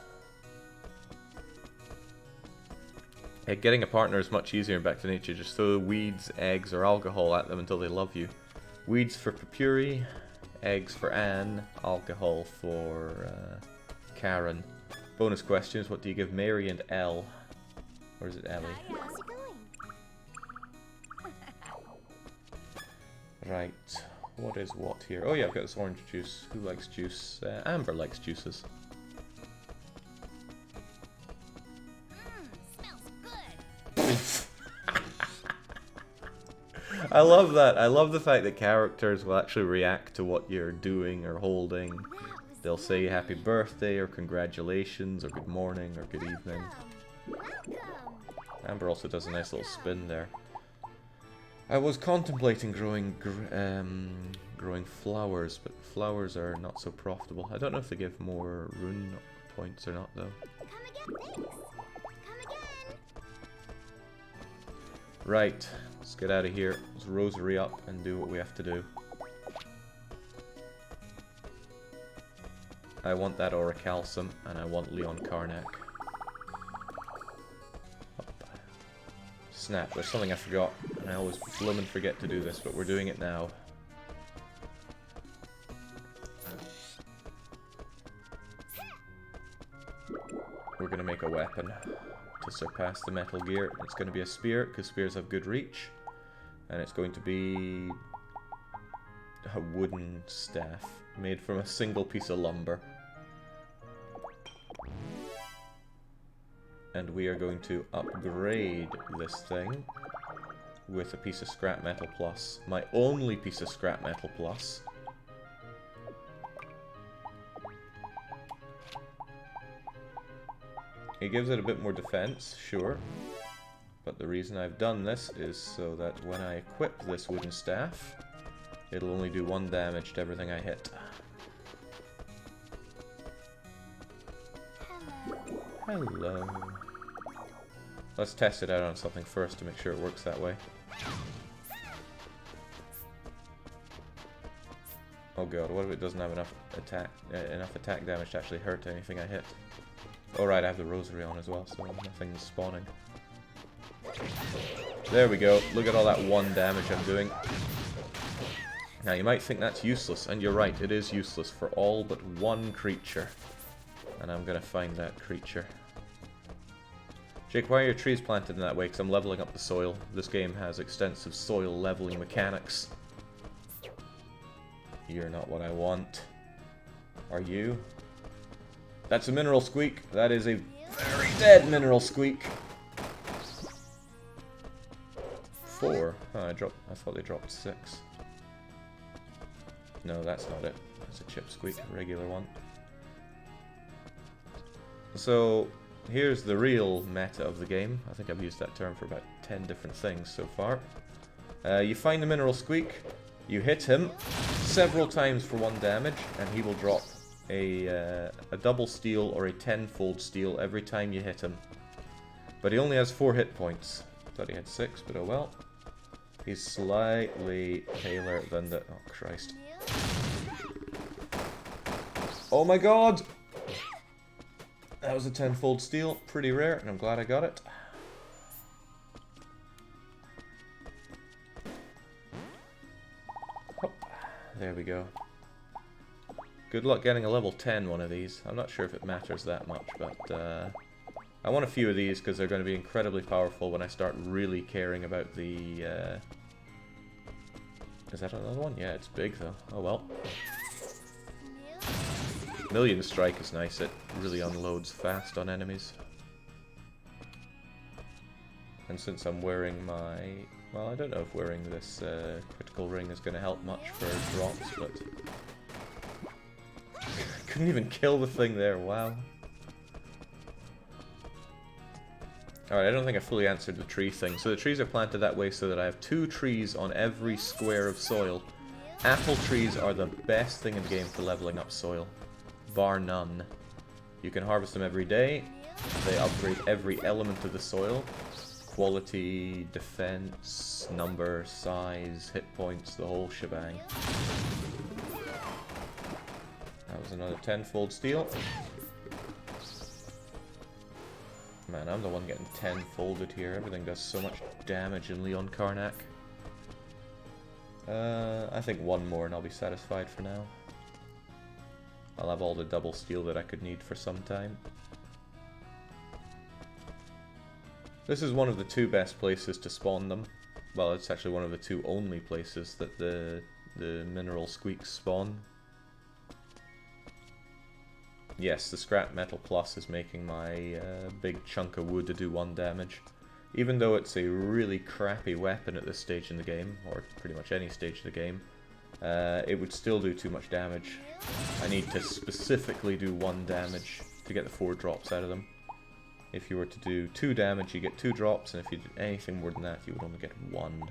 Hey, getting a partner is much easier in Back to Nature. Just throw weeds, eggs, or alcohol at them until they love you. Weeds for Papuri, eggs for Anne, alcohol for Karen. Bonus questions, what do you give Mary and Elle? Or is it Ellie? How's it going? Right, what is what here? Oh yeah, I've got this orange juice. Who likes juice? Amber likes juices. Smells good. I love that. I love the fact that characters will actually react to what you're doing or holding. That was They'll say happy birthday or congratulations or good morning or good evening. welcome. Amber also does a nice little spin there. I was contemplating growing flowers, but flowers are not so profitable. I don't know if they give more rune points or not, though. Come again, thanks. Come again. Right, let's get out of here. Let's rosary up and do what we have to do. I want that Orichalcum, and I want Leon Karnak. Snap, there's something I forgot, and I always bloomin' forget to do this, but we're doing it now. make a weapon to surpass the Metal Gear. It's going to be a spear, because spears have good reach. And it's going to be a wooden staff made from a single piece of lumber. And we are going to upgrade this thing with a piece of scrap metal plus. My only piece of scrap metal plus. It gives it a bit more defense, sure. But the reason I've done this is so that when I equip this wooden staff, it'll only do 1 damage to everything I hit. Hello. Let's test it out on something first to make sure it works that way. Oh god, what if it doesn't have enough attack damage to actually hurt anything I hit? Alright, I have the rosary on as well, so nothing's spawning. There we go. Look at all that 1 damage I'm doing. Now you might think that's useless, and you're right, it is useless for all but 1 creature. And I'm gonna find that creature. Jake, why are your trees planted in that way? Because I'm leveling up the soil. This game has extensive soil leveling mechanics. You're not what I want. Are you? That's a mineral squeak. That is a very dead mineral squeak. 4. Oh, I thought they dropped 6. No, that's not it. That's a chip squeak, a regular one. So, here's the real meta of the game. I think I've used that term for about 10 different things so far. You find the mineral squeak, you hit him several times for 1 damage, and he will drop a double steal or a 10-fold steal every time you hit him. But he only has 4 hit points. Thought he had 6, but oh well. He's slightly paler than the... Oh, Christ. Oh my god! That was a 10-fold steal. Pretty rare, and I'm glad I got it. Oh, there we go. Good luck getting a level 10 one of these. I'm not sure if it matters that much, but I want a few of these because they're going to be incredibly powerful when I start really caring about the... Is that another one? Yeah, it's big though. Oh well. Million Strike is nice. It really unloads fast on enemies. And since I'm wearing my... Well, I don't know if wearing this critical ring is going to help much for drops, but... Couldn't even kill the thing there, wow. Alright, I don't think I fully answered the tree thing. So the trees are planted that way so that I have 2 trees on every square of soil. Apple trees are the best thing in the game for leveling up soil. Bar none. You can harvest them every day. They upgrade every element of the soil. Quality, defense, number, size, hit points, the whole shebang. That was another 10-fold steal. Man, I'm the one getting 10-folded here. Everything does so much damage in Leon Karnak. I think 1 more and I'll be satisfied for now. I'll have all the double steal that I could need for some time. This is one of the 2 best places to spawn them. Well, it's actually one of the 2 only places that the mineral squeaks spawn. Yes, the scrap metal plus is making my big chunk of wood to do 1 damage. Even though it's a really crappy weapon at this stage in the game, or pretty much any stage of the game, it would still do too much damage. I need to specifically do 1 damage to get the 4 drops out of them. If you were to do 2 damage, you get 2 drops, and if you did anything more than that, you would only get 1,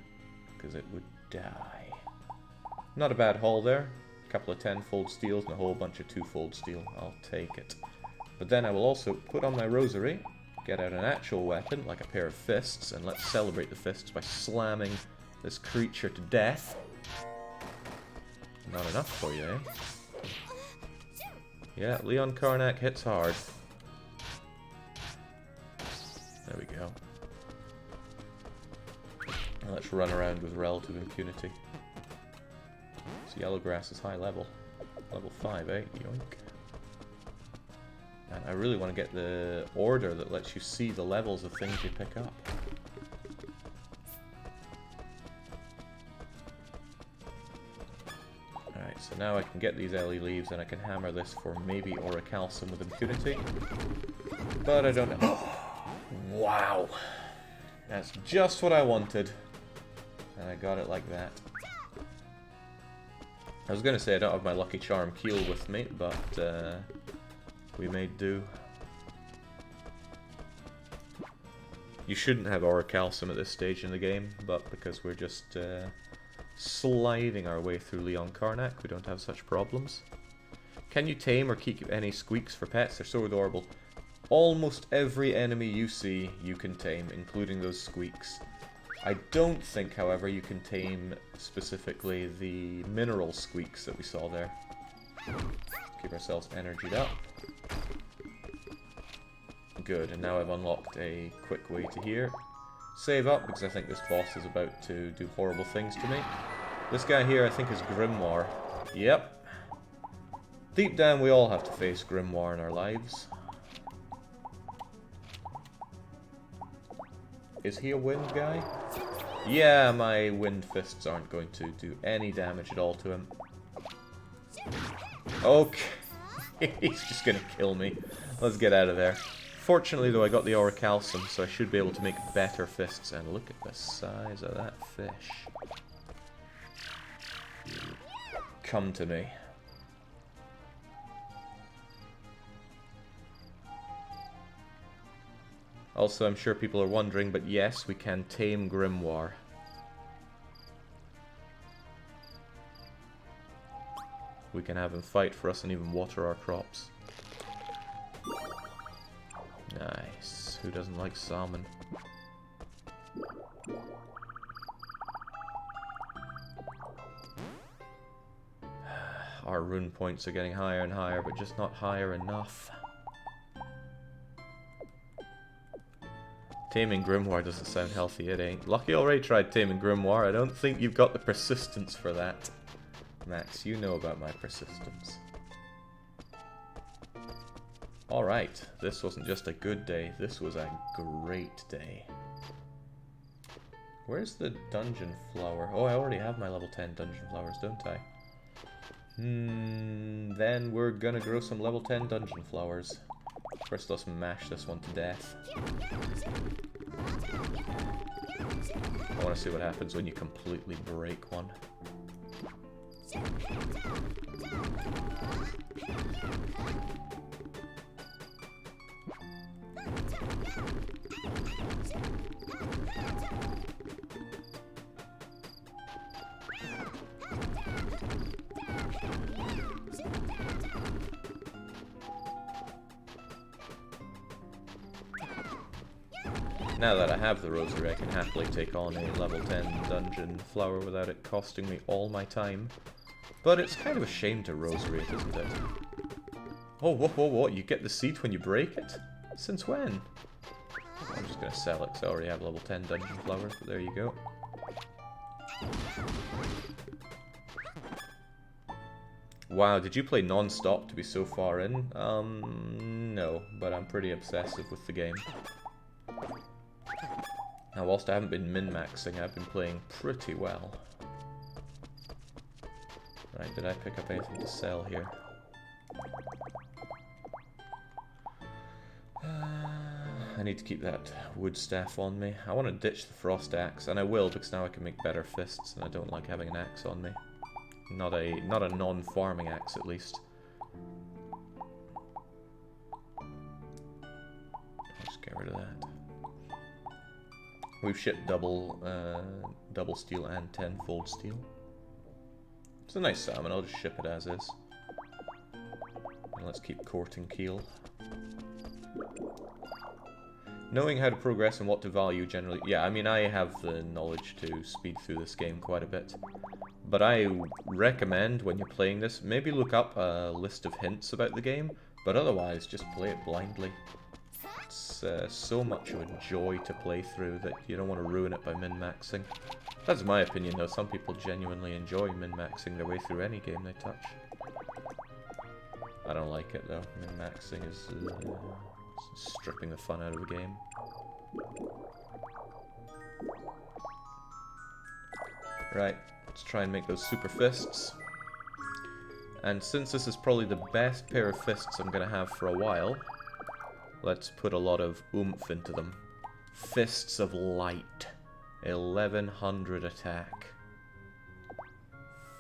because it would die. Not a bad haul there. Couple of 10-fold steals and a whole bunch of 2-fold steel. I'll take it. But then I will also put on my rosary, get out an actual weapon, like a pair of fists, and let's celebrate the fists by slamming this creature to death. Not enough for you, eh? Yeah, Leon Karnak hits hard. There we go. Now let's run around with relative impunity. Yellow grass is high level. Level 5, eh? Yoink. And I really want to get the order that lets you see the levels of things you pick up. Alright, so now I can get these LE leaves and I can hammer this for maybe Orichalcum with impunity. But I don't know. Wow! That's just what I wanted. And I got it like that. I was going to say I don't have my Lucky Charm Keel with me, but we may do. You shouldn't have Orichalcum at this stage in the game, but because we're just sliding our way through Leon Karnak, we don't have such problems. Can you tame or keep any squeaks for pets? They're so adorable. Almost every enemy you see, you can tame, including those squeaks. I don't think, however, you can tame specifically the mineral squeaks that we saw there. Keep ourselves energied up. Good, and now I've unlocked a quick way to here. Save up, because I think this boss is about to do horrible things to me. This guy here, I think, is Grimoire. Yep. Deep down, we all have to face Grimoire in our lives. Is he a wind guy? Yeah, my wind fists aren't going to do any damage at all to him. Okay. He's just gonna kill me. Let's get out of there. Fortunately, though, I got the Orichalcum, so I should be able to make better fists. And look at the size of that fish. Come to me. Also, I'm sure people are wondering, but yes, we can tame Grimoire. We can have him fight for us and even water our crops. Nice. Who doesn't like salmon? Our rune points are getting higher and higher, but just not higher enough. Taming Grimoire doesn't sound healthy, it ain't. Lucky already tried taming Grimoire. I don't think you've got the persistence for that. Max, you know about my persistence. Alright, this wasn't just a good day, this was a great day. Where's the dungeon flower? Oh, I already have my level 10 dungeon flowers, don't I? Then we're gonna grow some level 10 dungeon flowers. First, let's mash this one to death. I want to see what happens when you completely break one. Now that I have the rosary, I can happily take on a level 10 dungeon flower without it costing me all my time. But it's kind of a shame to rosary it, isn't it? Oh, what? You get the seed when you break it? Since when? I'm just gonna sell it, because I already have level 10 dungeon flowers, but there you go. Wow, did you play non-stop to be so far in? No, but I'm pretty obsessive with the game. Now, whilst I haven't been min-maxing, I've been playing pretty well. Right, did I pick up anything to sell here? I need to keep that wood staff on me. I want to ditch the frost axe, and I will, because now I can make better fists, and I don't like having an axe on me. Not a non-farming axe, at least. I'll just get rid of that. We've shipped double steel and 10-fold steel. It's a nice salmon, I'll just ship it as is. And let's keep courting Keel. Knowing how to progress and what to value generally... Yeah, I mean, I have the knowledge to speed through this game quite a bit. But I recommend, when you're playing this, maybe look up a list of hints about the game, but otherwise, just play it blindly. It's so much of a joy to play through that you don't want to ruin it by min-maxing. That's my opinion, though. Some people genuinely enjoy min-maxing their way through any game they touch. I don't like it though. Min-maxing is stripping the fun out of the game. Right, let's try and make those super fists. And since this is probably the best pair of fists I'm going to have for a while, let's put a lot of oomph into them. Fists of Light. 1100 attack.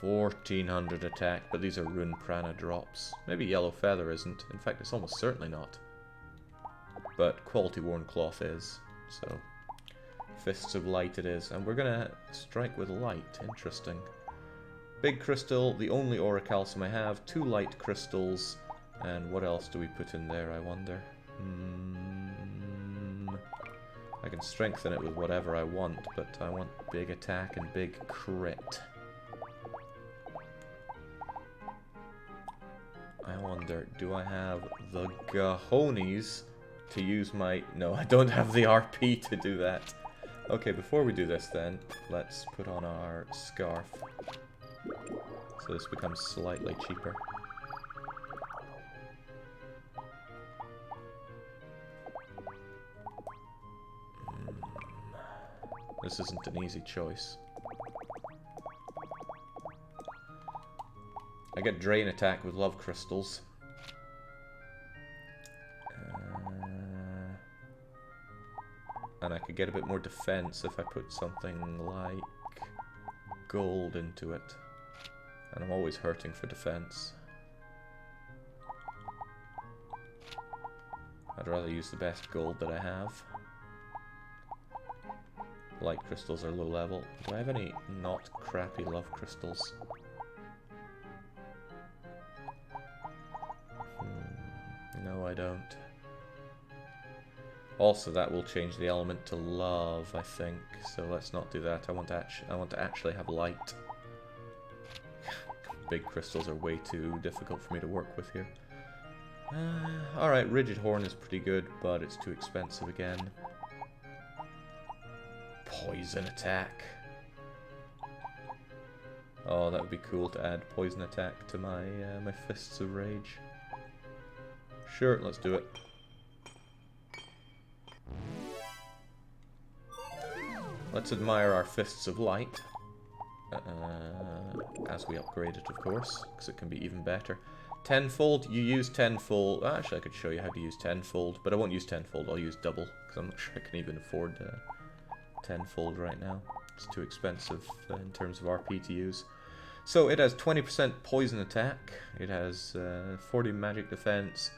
1400 attack, but these are Rune Prana drops. Maybe Yellow Feather isn't. In fact, it's almost certainly not. But Quality Worn Cloth is, so... Fists of Light it is. And we're gonna strike with light. Interesting. Big crystal, the only Auricalcium I have. 2 light crystals. And what else do we put in there, I wonder? I can strengthen it with whatever I want, but I want big attack and big crit. I wonder, do I have the cojones to use my... No, I don't have the RP to do that. Okay, before we do this then, let's put on our scarf. So this becomes slightly cheaper. This isn't an easy choice. I get Drain Attack with Love Crystals. And I could get a bit more defense if I put something like gold into it. And I'm always hurting for defense. I'd rather use the best gold that I have. Light crystals are low level. Do I have any not crappy love crystals? No, I don't. Also, that will change the element to love, I think. So let's not do that. I want to actually have light. Big crystals are way too difficult for me to work with here. Alright, Rigid Horn is pretty good, but it's too expensive again. Poison attack. Oh, that would be cool to add poison attack to my my Fists of Rage. Sure, let's do it. Let's admire our Fists of Light. As we upgrade it, of course, because it can be even better. Tenfold, you use tenfold. Actually, I could show you how to use tenfold, but I won't use tenfold, I'll use double, because I'm not sure I can even afford tenfold right now. It's too expensive in terms of RP to use. So it has 20% poison attack, it has 40 magic defense,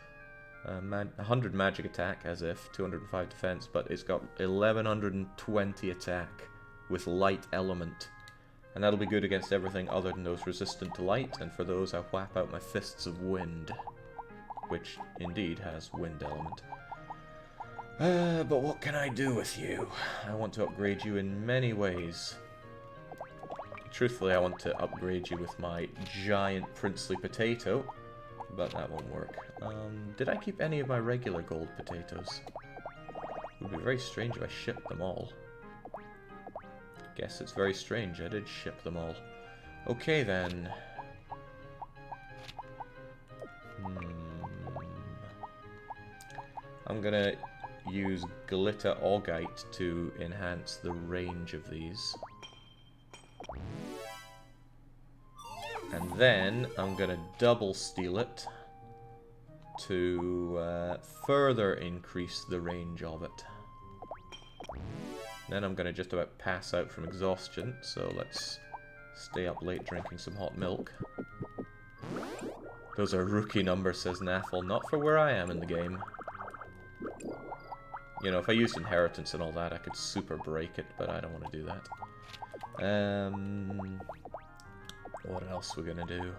100 magic attack, as if, 205 defense, but it's got 1120 attack with light element. And that'll be good against everything other than those resistant to light, and for those I whap out my Fists of Wind, which indeed has wind element. But what can I do with you? I want to upgrade you in many ways. Truthfully, I want to upgrade you with my giant princely potato, but that won't work. Did I keep any of my regular gold potatoes? It would be very strange if I shipped them all. Guess it's very strange, I did ship them all. Okay then. I'm gonna use Glitter Augite to enhance the range of these. And then I'm gonna double steal it to further increase the range of it. Then I'm gonna just about pass out from exhaustion, so let's stay up late drinking some hot milk. Those are rookie numbers, says Naffle, not for where I am in the game. You know, if I used inheritance and all that, I could super break it, but I don't want to do that. What else we're gonna do?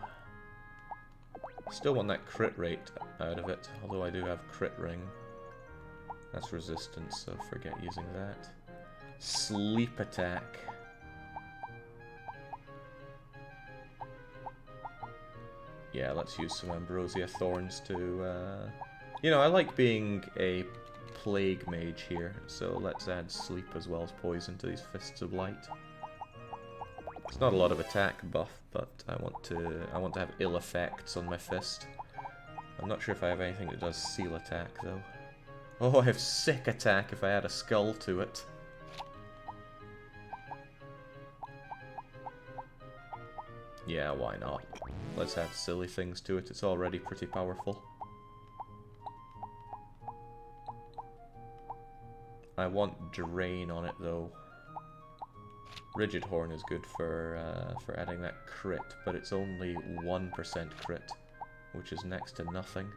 Still want that crit rate out of it, although I do have crit ring. That's resistance, so forget using that. Sleep attack. Yeah, let's use some Ambrosia Thorns to, you know, I like being a Plague Mage here, so let's add Sleep as well as Poison to these Fists of Light. It's not a lot of attack buff, but I want to have ill effects on my fist. I'm not sure if I have anything that does seal attack, though. Oh, I have sick attack if I add a skull to it. Yeah, why not? Let's add silly things to it. It's already pretty powerful. I want Drain on it, though. Rigid Horn is good for adding that crit, but it's only 1% crit, which is next to nothing.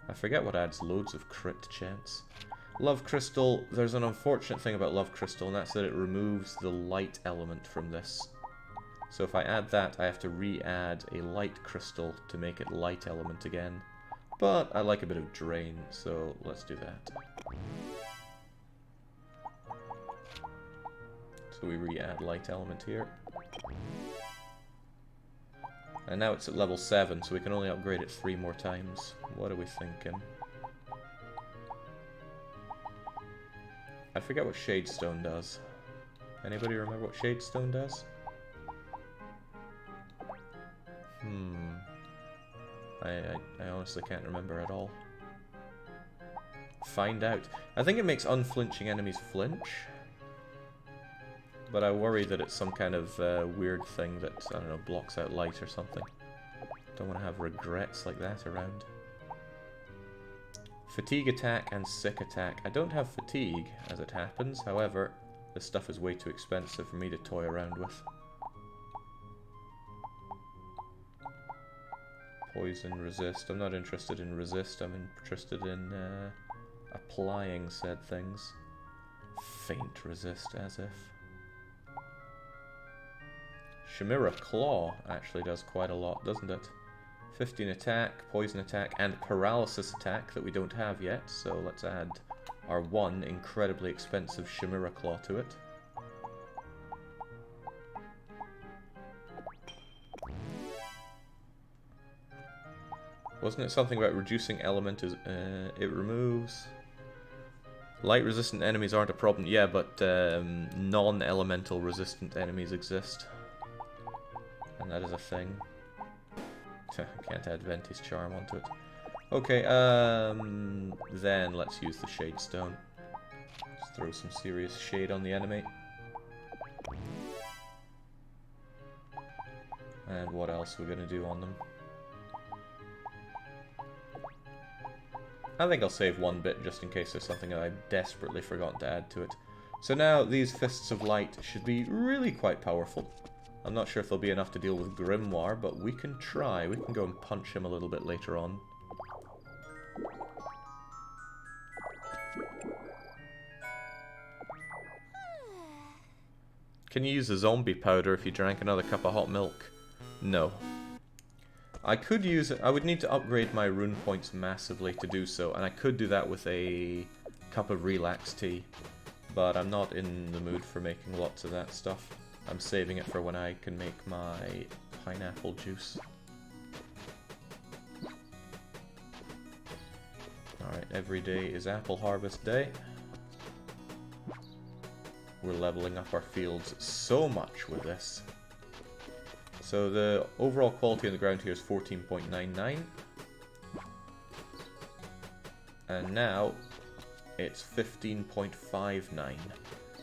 I forget what adds loads of crit chance. Love Crystal, there's an unfortunate thing about Love Crystal, and that's that it removes the light element from this. So if I add that, I have to re-add a light crystal to make it light element again. But I like a bit of Drain, so let's do that. So we re-add light element here. And now it's at level 7, so we can only upgrade it 3 more times. What are we thinking? I forget what Shadestone does. Anybody remember what Shadestone does? I honestly can't remember at all. Find out. I think it makes unflinching enemies flinch. But I worry that it's some kind of weird thing that, I don't know, blocks out light or something. Don't want to have regrets like that around. Fatigue attack and sick attack. I don't have fatigue, as it happens. However, this stuff is way too expensive for me to toy around with. Poison resist. I'm not interested in resist. I'm interested in applying said things. Faint resist, as if. Chimera Claw actually does quite a lot, doesn't it? 15 attack, poison attack, and paralysis attack that we don't have yet, so let's add our one incredibly expensive Chimera Claw to it. Wasn't it something about reducing element? It removes... Light resistant enemies aren't a problem. Yeah, but non-elemental resistant enemies exist. And that is a thing. Can't add Venti's Charm onto it. Okay, then let's use the Shadestone. Let's throw some serious shade on the enemy. And what else are we going to do on them? I think I'll save one bit just in case there's something that I desperately forgot to add to it. So now these Fists of Light should be really quite powerful. I'm not sure if they'll be enough to deal with Grimoire, but we can try. We can go and punch him a little bit later on. Can you use a zombie powder if you drank another cup of hot milk? No. I could use it. I would need to upgrade my rune points massively to do so, and I could do that with a cup of relax tea, but I'm not in the mood for making lots of that stuff. I'm saving it for when I can make my pineapple juice. Alright, every day is apple harvest day. We're leveling up our fields so much with this. So the overall quality on the ground here is 14.99. And now it's 15.59.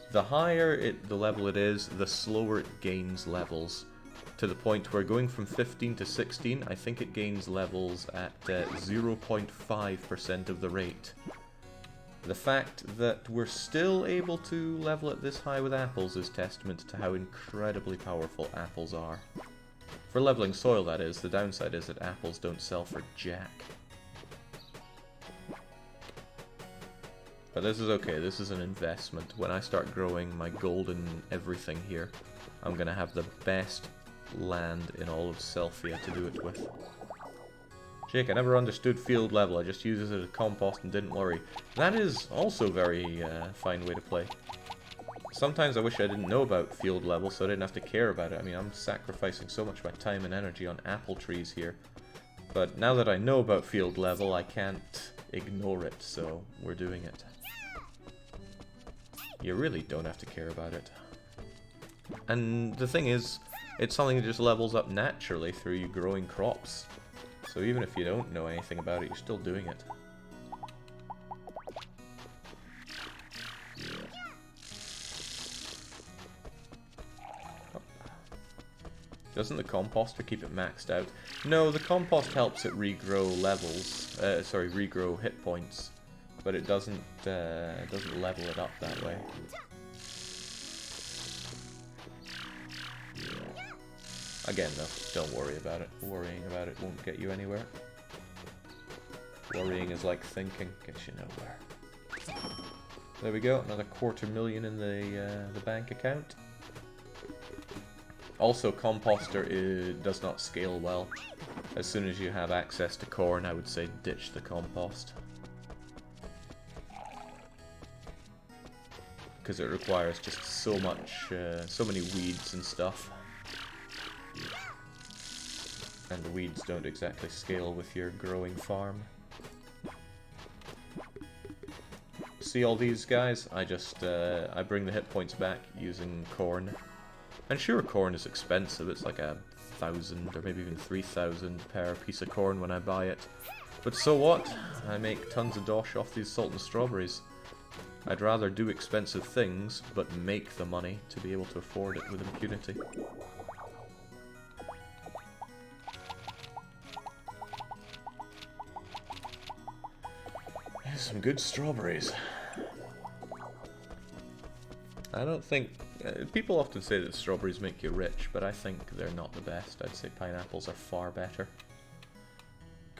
The higher the level it is, the slower it gains levels. To the point where going from 15 to 16, I think it gains levels at 0.5% of the rate. The fact that we're still able to level at this high with apples is testament to how incredibly powerful apples are. For leveling soil, that is. The downside is that apples don't sell for jack. But this is okay, this is an investment. When I start growing my golden everything here, I'm gonna have the best land in all of Selphia to do it with. Jake, I never understood field level, I just used it as a compost and didn't worry. That is also a very fine way to play. Sometimes I wish I didn't know about field level so I didn't have to care about it. I mean, I'm sacrificing so much of my time and energy on apple trees here. But now that I know about field level, I can't ignore it, so we're doing it. You really don't have to care about it. And the thing is, it's something that just levels up naturally through you growing crops. So even if you don't know anything about it, you're still doing it. Doesn't the composter keep it maxed out? No, the compost helps it regrow levels. Sorry, regrow hit points, but it doesn't level it up that way. Again, though, don't worry about it. Worrying about it won't get you anywhere. Worrying is like thinking, gets you nowhere. There we go, another $250,000 in the bank account. Also, composter does not scale well. As soon as you have access to corn, I would say ditch the compost. Because it requires just so much, so many weeds and stuff. And the weeds don't exactly scale with your growing farm. See all these guys? I just, I bring the hit points back using corn. And sure, corn is expensive, it's like 1,000 or maybe even 3,000 per piece of corn when I buy it. But so what? I make tons of dosh off these salt and strawberries. I'd rather do expensive things, but make the money to be able to afford it with impunity. Here's some good strawberries. I don't think... people often say that strawberries make you rich, but I think they're not the best. I'd say pineapples are far better.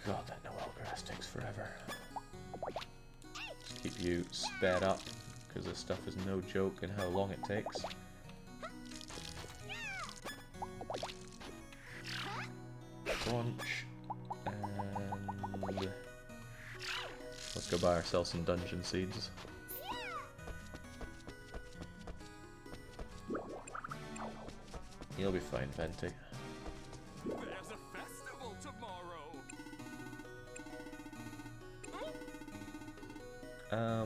God, that Noel grass takes forever. Just keep you sped up, because this stuff is no joke in how long it takes. Launch. And... let's go buy ourselves some dungeon seeds. You'll be fine, Venti. There's a festival tomorrow.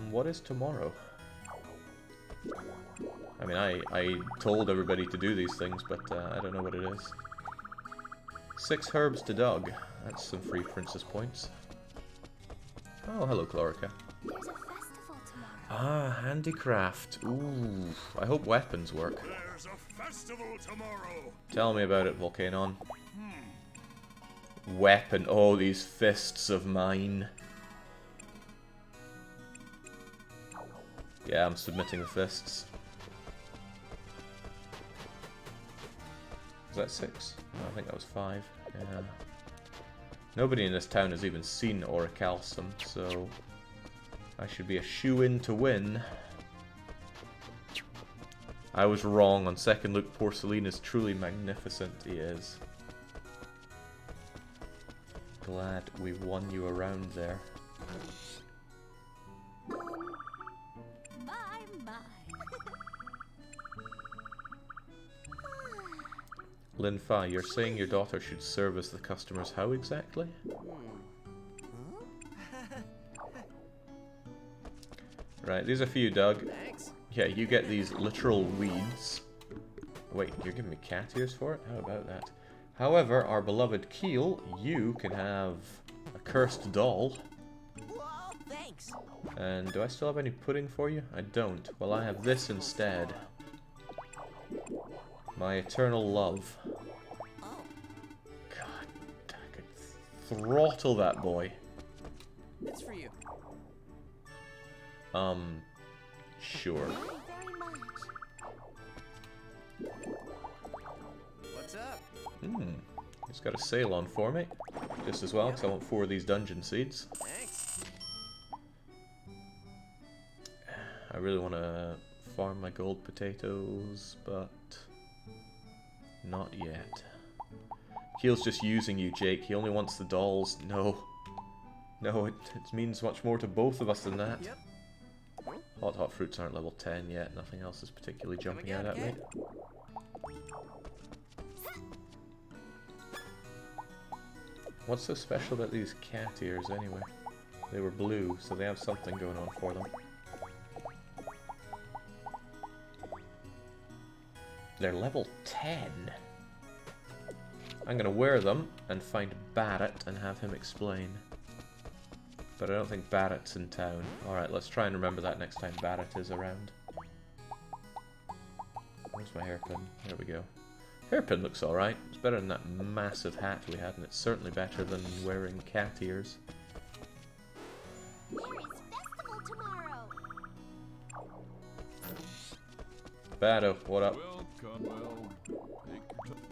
What is tomorrow? I mean, I told everybody to do these things, but I don't know what it is. 6 herbs to Doug. That's some free princess points. Oh, hello, Chlorica. There's a festival tomorrow. Ah, handicraft. Ooh, I hope weapons work. There's a festival tomorrow. Tell me about it, Volcanon. Weapon. Oh, these fists of mine. Yeah, I'm submitting the fists. Was that 6? No, I think that was 5. Yeah. Nobody in this town has even seen Orichalcum, so I should be a shoo-in to win. I was wrong. On second look, Porcelain is truly magnificent. He is. Glad we won you around there. My. Linfa, you're saying your daughter should service the customers how exactly? Right, these are for you, Doug. Thanks. Yeah, you get these literal weeds. Wait, you're giving me cat ears for it? How about that? However, our beloved Keel, you can have a cursed doll. Whoa, thanks. And do I still have any pudding for you? I don't. Well, I have this instead. My eternal love. Oh, God, I could throttle that boy. It's for you. Sure. Thank you very much. What's up? He's got a sale on for me. Just as well, because I want 4 of these dungeon seeds. Thanks. I really want to farm my gold potatoes, but not yet. Keel's just using you, Jake. He only wants the dolls. No. No, it means much more to both of us than that. Yep. Hot fruits aren't level 10 yet. Nothing else is particularly jumping again, out at me. okay. What's so special about these cat ears anyway? They were blue, so they have something going on for them. They're level 10. I'm gonna wear them and find Barrett and have him explain. But I don't think Barrett's in town. Alright, let's try and remember that next time Barrett is around. Where's my hairpin? There we go. Hairpin looks alright. It's better than that massive hat we had, and it's certainly better than wearing cat ears. There is festival tomorrow. Bado, what up? Welcome,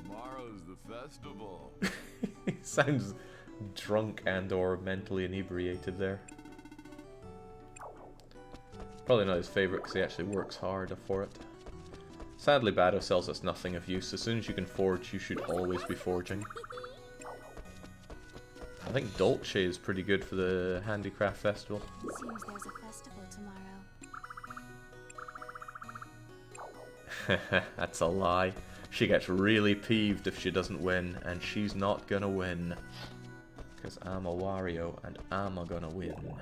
tomorrow's the festival. He sounds drunk and or mentally inebriated there. Probably not his favourite because he actually works hard for it. Sadly, Bado sells us nothing of use. As soon as you can forge, you should always be forging. I think Dolce is pretty good for the Handicraft Festival. Seems there's a festival tomorrow. That's a lie. She gets really peeved if she doesn't win, and she's not gonna win. Because I'm a Wario, and I'm a gonna win.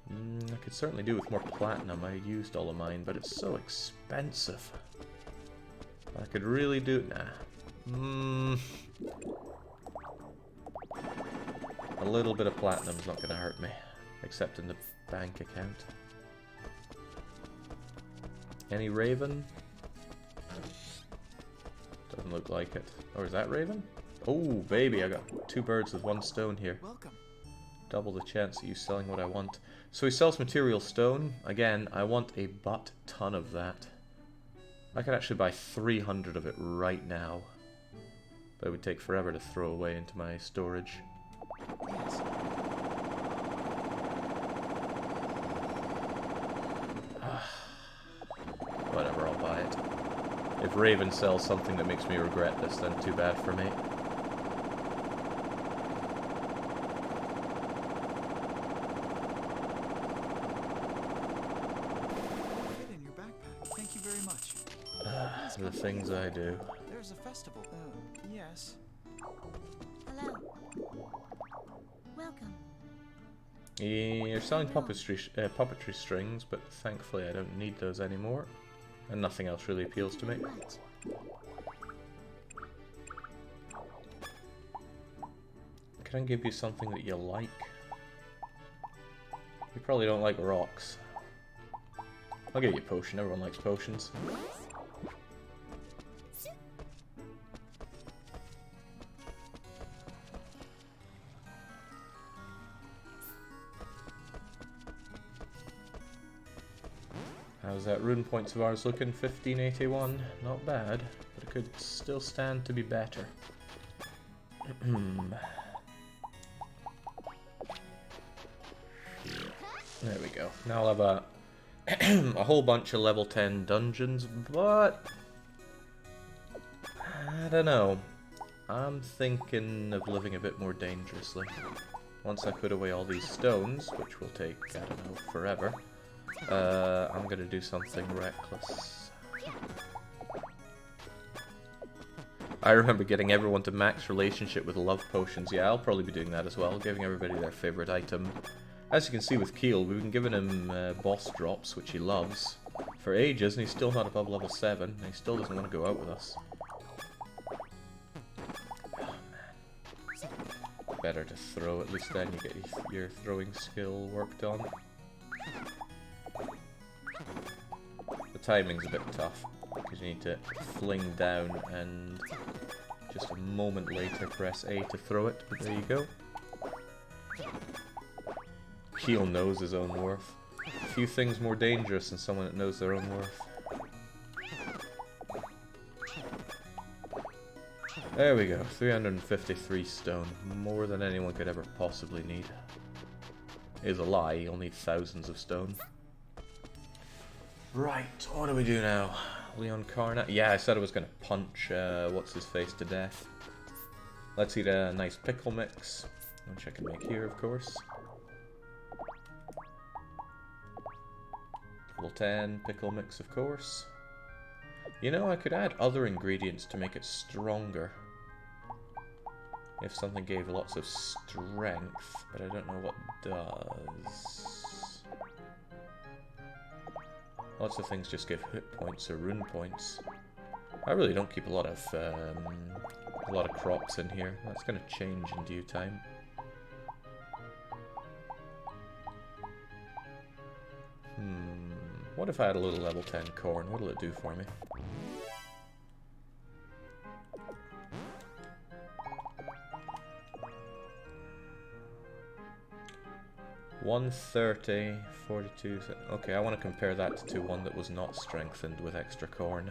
I could certainly do with more platinum. I used all of mine, but it's so expensive. I could really do... Nah. A little bit of platinum's not gonna hurt me. Except in the bank account. Any Raven? Doesn't look like it. Or is that Raven? Oh, baby, I got 2 birds with 1 stone here. Welcome. Double the chance of you selling what I want. So he sells material stone. Again, I want a butt ton of that. I could actually buy 300 of it right now. But it would take forever to throw away into my storage. Yes. Whatever, I'll buy it. If Raven sells something that makes me regret this, then too bad for me. Fit in your backpack. Thank you very much. The things I do. There's a festival. Yes. Hello. Welcome. You're selling puppetry strings, but thankfully I don't need those anymore. And nothing else really appeals to me. Very much. Can I give you something that you like? You probably don't like rocks. I'll give you a potion. Everyone likes potions. How's that rune points of ours looking? 1581. Not bad, but it could still stand to be better. There we go. Now I'll have a a whole bunch of level 10 dungeons, but I don't know. I'm thinking of living a bit more dangerously. Once I put away all these stones, which will take, I don't know, forever, I'm gonna do something reckless. I remember getting everyone to max relationship with love potions. Yeah, I'll probably be doing that as well, giving everybody their favorite item. As you can see with Keel, we've been giving him boss drops, which he loves, for ages, and he's still not above level 7, and he still doesn't want to go out with us. Oh, man. Better to throw, at least then you get your throwing skill worked on. The timing's a bit tough, because you need to fling down and just a moment later press A to throw it, but there you go. Keel knows his own worth. A few things more dangerous than someone that knows their own worth. There we go, 353 stone. More than anyone could ever possibly need. Is a lie, you'll need thousands of stone. Right, what do we do now? Leon Carnat? Yeah, I said I was going to punch what's-his-face to death. Let's eat a nice pickle mix, which I can make here, of course. Level 10 pickle mix, of course. You know, I could add other ingredients to make it stronger. If something gave lots of strength, but I don't know what does. Lots of things just give hit points or rune points. I really don't keep a lot of crops in here. That's going to change in due time. What if I had a little level 10 corn? What'll it do for me? $130, 42. Okay, I want to compare that to one that was not strengthened with extra corn.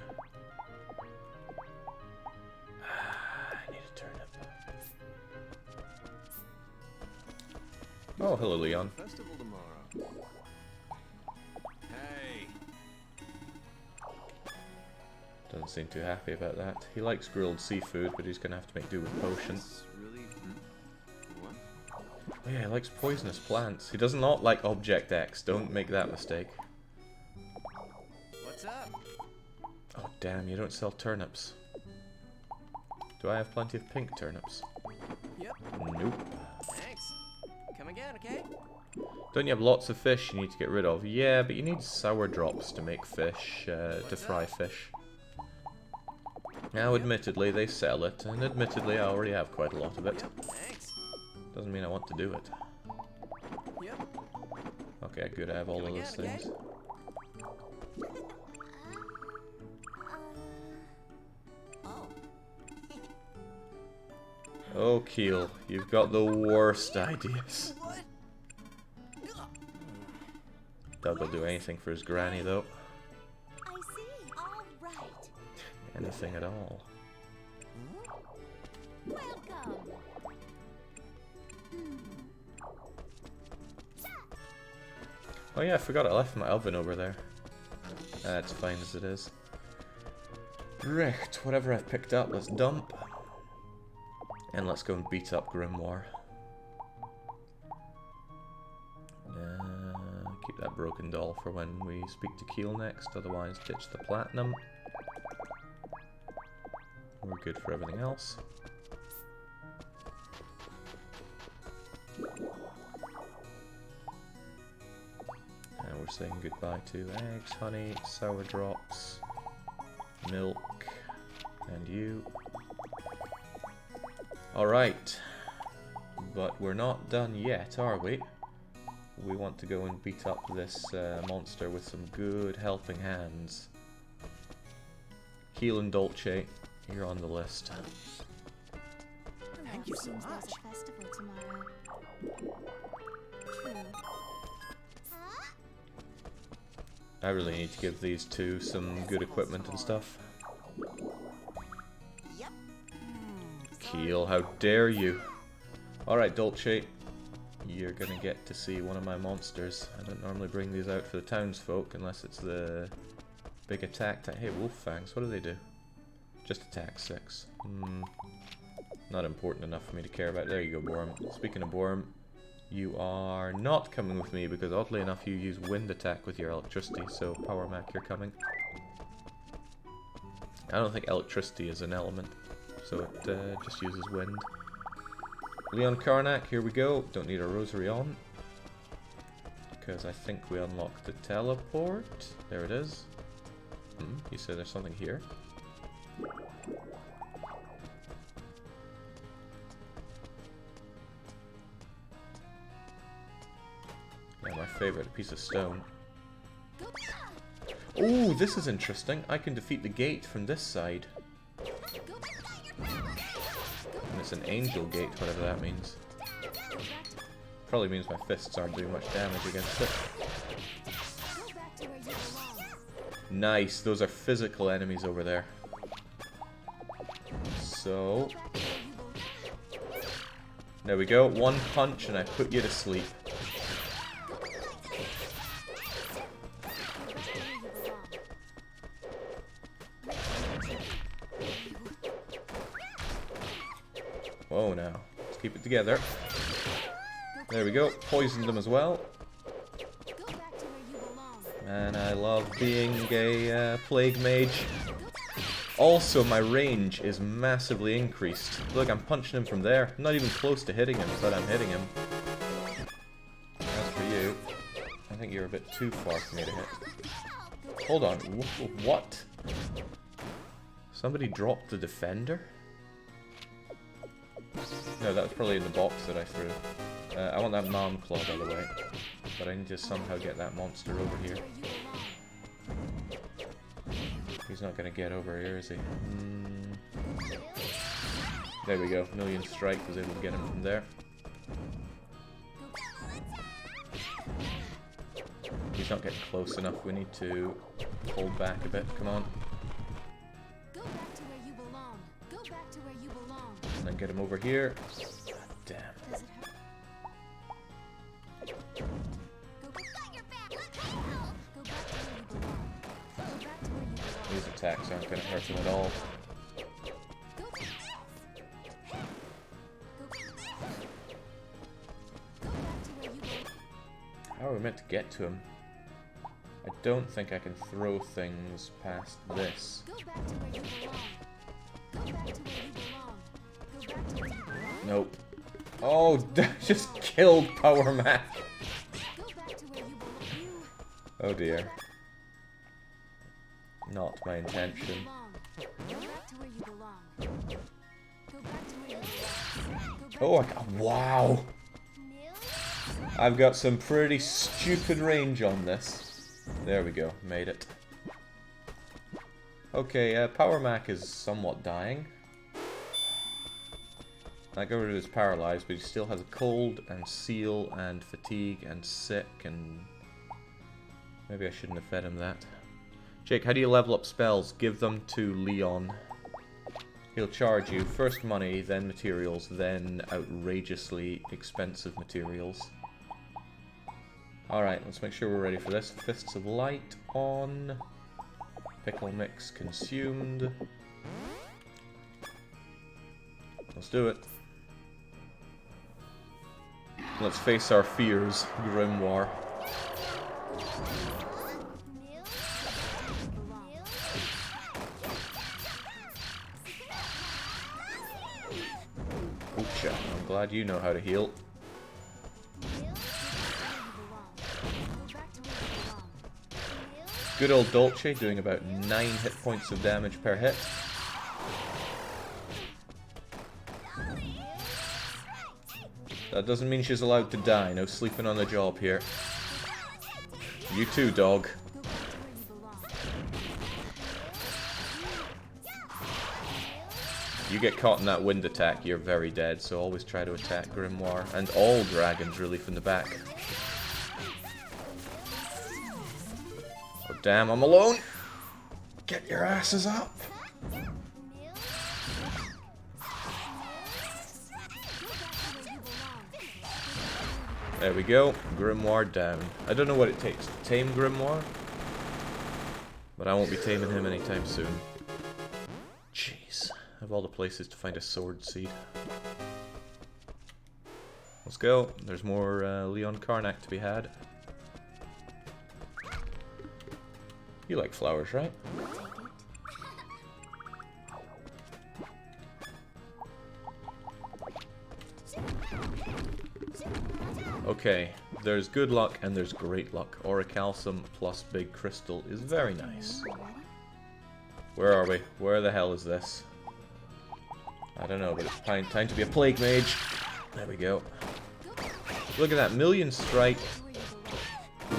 I need a turnip. Oh, hello, Leon. Festival tomorrow. Hey. Doesn't seem too happy about that. He likes grilled seafood, but he's gonna have to make do with potion. Really? What? Oh yeah, he likes poisonous plants. He does not like Object X. Don't make that mistake. What's up? Oh damn, you don't sell turnips. Do I have plenty of pink turnips? Yep. Nope. Thanks. Come again, okay? Don't you have lots of fish you need to get rid of? Yeah, but you need sour drops to make fish, to fry fish. Now, admittedly, they sell it, and admittedly, I already have quite a lot of it. Yep. Thanks. Doesn't mean I want to do it. Yep. Okay, good, I have all of Come those again, things. Oh. Oh, Keel, you've got the worst ideas. What? Doug will do anything for his granny, though. I see. All right. Anything at all. Welcome. Oh yeah, I forgot I left my oven over there. That's fine as it is. Right, whatever I've picked up, let's dump. And let's go and beat up Grimoire. Keep that broken doll for when we speak to Keel next, otherwise ditch the platinum. We're good for everything else. And we're saying goodbye to eggs, honey, sour drops, milk, and you. Alright, but we're not done yet, are we? We want to go and beat up this monster with some good helping hands. Keel and Dolce, you're on the list. Thank you so Seems much. there's a festival tomorrow. True. Huh? I really need to give these two some good equipment and stuff. Yep. Keel, how dare you? Alright, Dolce. You're gonna get to see one of my monsters. I don't normally bring these out for the townsfolk unless it's the big attack. Hey, wolf fangs, what do they do? Just attack 6. Not important enough for me to care about. There you go, Borm. Speaking of Borm, you are not coming with me because oddly enough you use wind attack with your electricity, so Power Mac, you're coming. I don't think electricity is an element, so it just uses wind. Leon Karnak, here we go. Don't need a rosary on. Because I think we unlocked the teleport. There it is. You said there's something here. Yeah, my favorite, a piece of stone. Oh, this is interesting. I can defeat the gate from this side. And it's an angel gate, whatever that means. Probably means my fists aren't doing much damage against it. Nice, those are physical enemies over there. So... there we go, one punch and I put you to sleep. Whoa now, let's keep it together. There we go, poisoned them as well. And I love being a plague mage. Also, my range is massively increased. Look, I'm punching him from there. I'm not even close to hitting him, but I'm hitting him. As for you, I think you're a bit too far for me to hit. Hold on, what? Somebody dropped the defender? No, that was probably in the box that I threw. I want that mom claw, by the way. But I need to somehow get that monster over here. He's not gonna get over here, is he? There we go. Million strike was able to get him from there. He's not getting close enough. We need to hold back a bit. Come on. Go back to where you belong. Go back to where you belong. And then get him over here. God damn. Does it hurt? Go got your back. Go back to where you belong. Go back to where you belong. These attacks aren't going to hurt him at all. Go back. Go back to where you belong. How are we meant to get to him? I don't think I can throw things past this. Go back to where you belong. Go back to where you belong. Go back to where you belong. Nope. Oh, just killed Power Mac. Go back to where you belong. Oh dear. Not my intention. Go back to where you belong. Go back to where you belong. Go back Oh, wow. I've got some pretty stupid range on this. There we go, made it. Okay, Power Mac is somewhat dying. That guy is paralyzed, but he still has a cold and seal and fatigue and sick and... Maybe I shouldn't have fed him that. Jake, how do you level up spells? Give them to Leon. He'll charge you first money, then materials, then outrageously expensive materials. Alright, let's make sure we're ready for this. Fists of Light on. Pickle mix consumed. Let's do it. Let's face our fears, Grimoire. Oocha, I'm glad you know how to heal. Good old Dolce doing about 9 hit points of damage per hit. That doesn't mean she's allowed to die. No sleeping on the job here. You too, dog. You get caught in that wind attack, you're very dead, so always try to attack Grimoire. And all dragons, really, from the back. Oh, damn, I'm alone! Get your asses up! There we go, Grimoire down. I don't know what it takes to tame Grimoire, but I won't be taming him anytime soon. Jeez, of all the places to find a sword seed. Let's go, there's more Leon Karnak to be had. You like flowers, right? Okay, there's good luck and there's great luck. Orichalcum plus big crystal is very nice. Where are we? Where the hell is this? I don't know, but it's time to be a plague mage. There we go. Look at that, million strike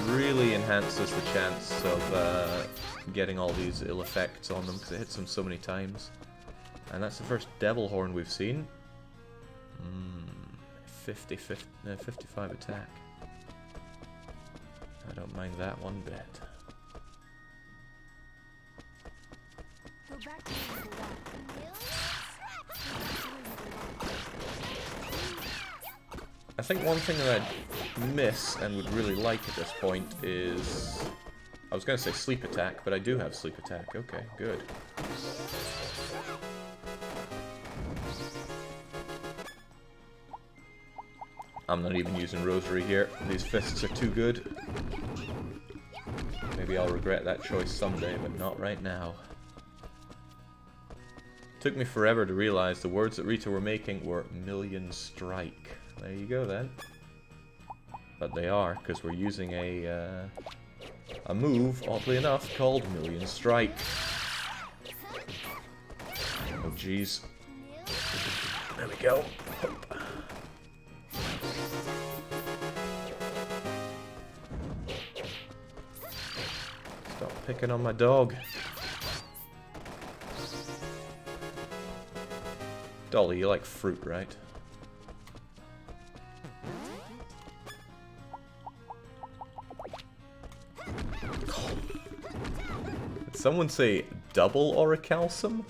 really enhances the chance of getting all these ill effects on them because it hits them so many times. And that's the first devil horn we've seen. 55 attack. I don't mind that one bit. Go back to where you belong. I think one thing that I'd miss and would really like at this point is... I was going to say sleep attack, but I do have sleep attack. Okay, good. I'm not even using Rosary here. These fists are too good. Maybe I'll regret that choice someday, but not right now. Took me forever to realize the words that Rita were making were million strike. There you go then. But they are, because we're using a move, oddly enough, called Million Strike. jeez. There we go. Stop picking on my dog. Dolly, you like fruit, right? Did someone say double orichalcum?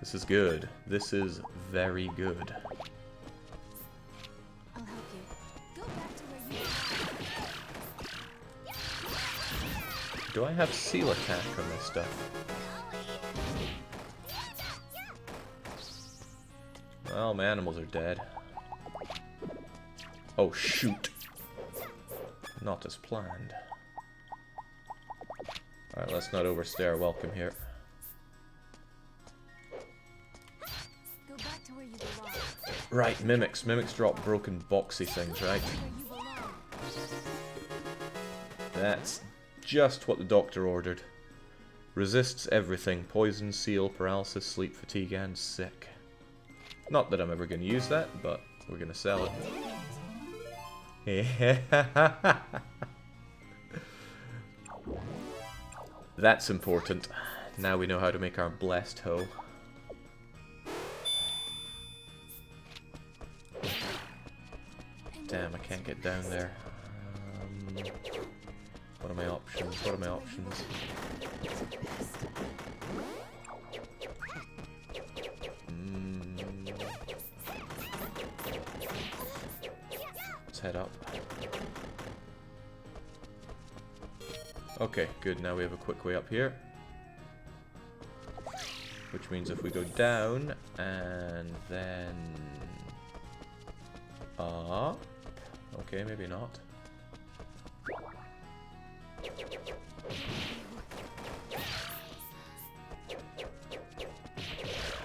This is good. This is very good. I'll help you. Go back to where you Do I have seal attack on this stuff? Well, my animals are dead. Oh, shoot. Not as planned. Alright, let's not overstay our welcome here. Go back to where you belong. Right, mimics. Mimics drop broken boxy things, right? Where you belong. That's just what the doctor ordered. Resists everything. Poison, seal, paralysis, sleep, fatigue, and sick. Not that I'm ever going to use that, but we're going to sell it. That's important. Now we know how to make our blessed hoe. Damn, I can't get down there. What are my options? What are my options? Let's head up. Okay, good. Now we have a quick way up here. Which means if we go down and then up. Okay, maybe not.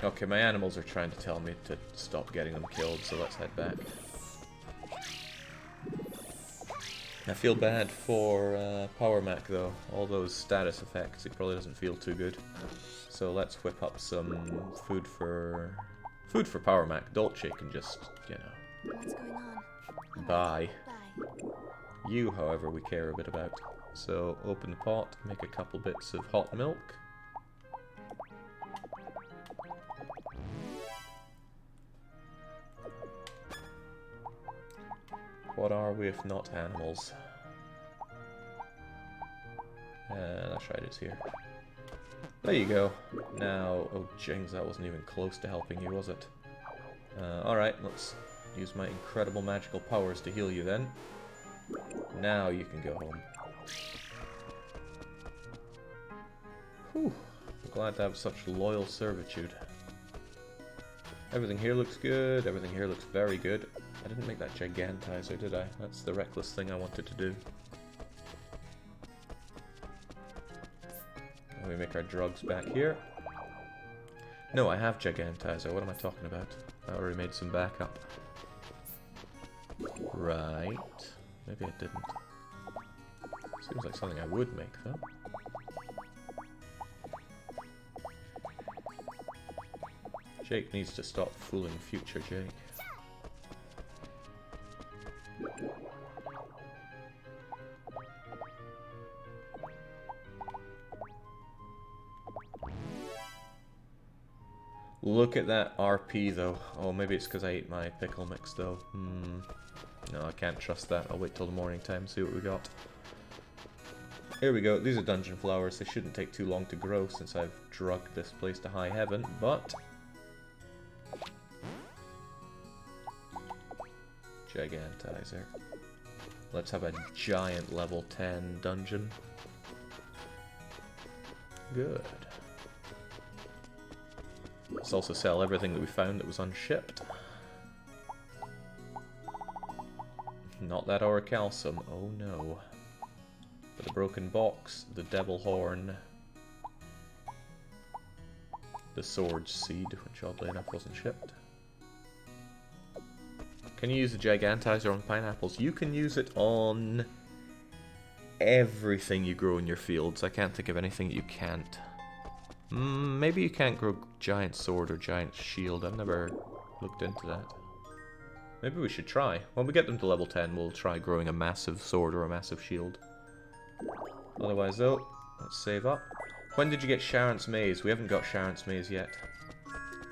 Okay, my animals are trying to tell me to stop getting them killed, so let's head back. I feel bad for Power Mac though. All those status effects, he probably doesn't feel too good. So let's whip up some food for Power Mac. Dolce can just, you know. What's going on? Bye. Bye. You, however, we care a bit about. So open the pot, make a couple bits of hot milk. What are we if not animals? That's right, it's here. There you go. Now, oh jings, that wasn't even close to helping you, was it? Alright, let's use my incredible magical powers to heal you then. Now you can go home. Whew. I'm glad to have such loyal servitude. Everything here looks good, everything here looks very good. I didn't make that gigantizer, did I? That's the reckless thing I wanted to do. And we make our drugs back here. No, I have gigantizer. What am I talking about? I already made some backup. Right. Maybe I didn't. Seems like something I would make, though. Jake needs to stop fooling future Jake. Look at that RP though. Oh, maybe it's because I ate my pickle mix though. No, I can't trust that. I'll wait till the morning time, see what we got. Here we go. These are dungeon flowers. They shouldn't take too long to grow since I've drugged this place to high heaven, but... Gigantizer. Let's have a giant level 10 dungeon. Good. Let's also sell everything that we found that was unshipped. Not that orichalcum, oh no. But the broken box, the devil horn, the sword seed, which oddly enough wasn't shipped. Can you use the gigantizer on pineapples? You can use it on everything you grow in your fields. I can't think of anything you can't. Maybe you can't grow giant sword or giant shield. I've never looked into that. Maybe we should try. When we get them to level 10, we'll try growing a massive sword or a massive shield. Otherwise, though, let's save up. When did you get Sharon's Maze? We haven't got Sharon's Maze yet.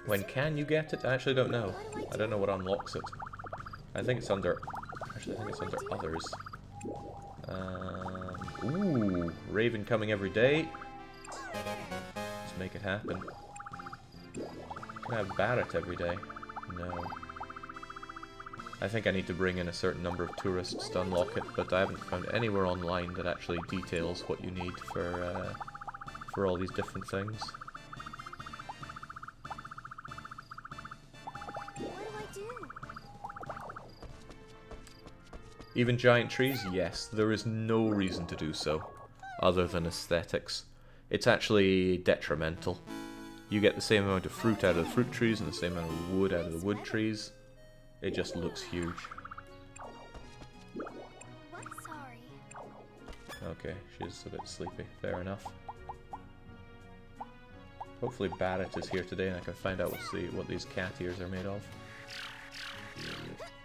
When can you get it? I actually don't know. I don't know what unlocks it. I think it's under... Actually, I think it's under others. Ooh, Raven coming every day. Let's make it happen. Can I have Barrett every day? No. I think I need to bring in a certain number of tourists to unlock it, but I haven't found anywhere online that actually details what you need for all these different things. What do I do? Even giant trees? Yes, there is no reason to do so, other than aesthetics. It's actually detrimental. You get the same amount of fruit out of the fruit trees and the same amount of wood out of the wood trees. It just looks huge. What? Sorry. Okay, she's a bit sleepy. Fair enough. Hopefully Barrett is here today and I can find out what these cat ears are made of.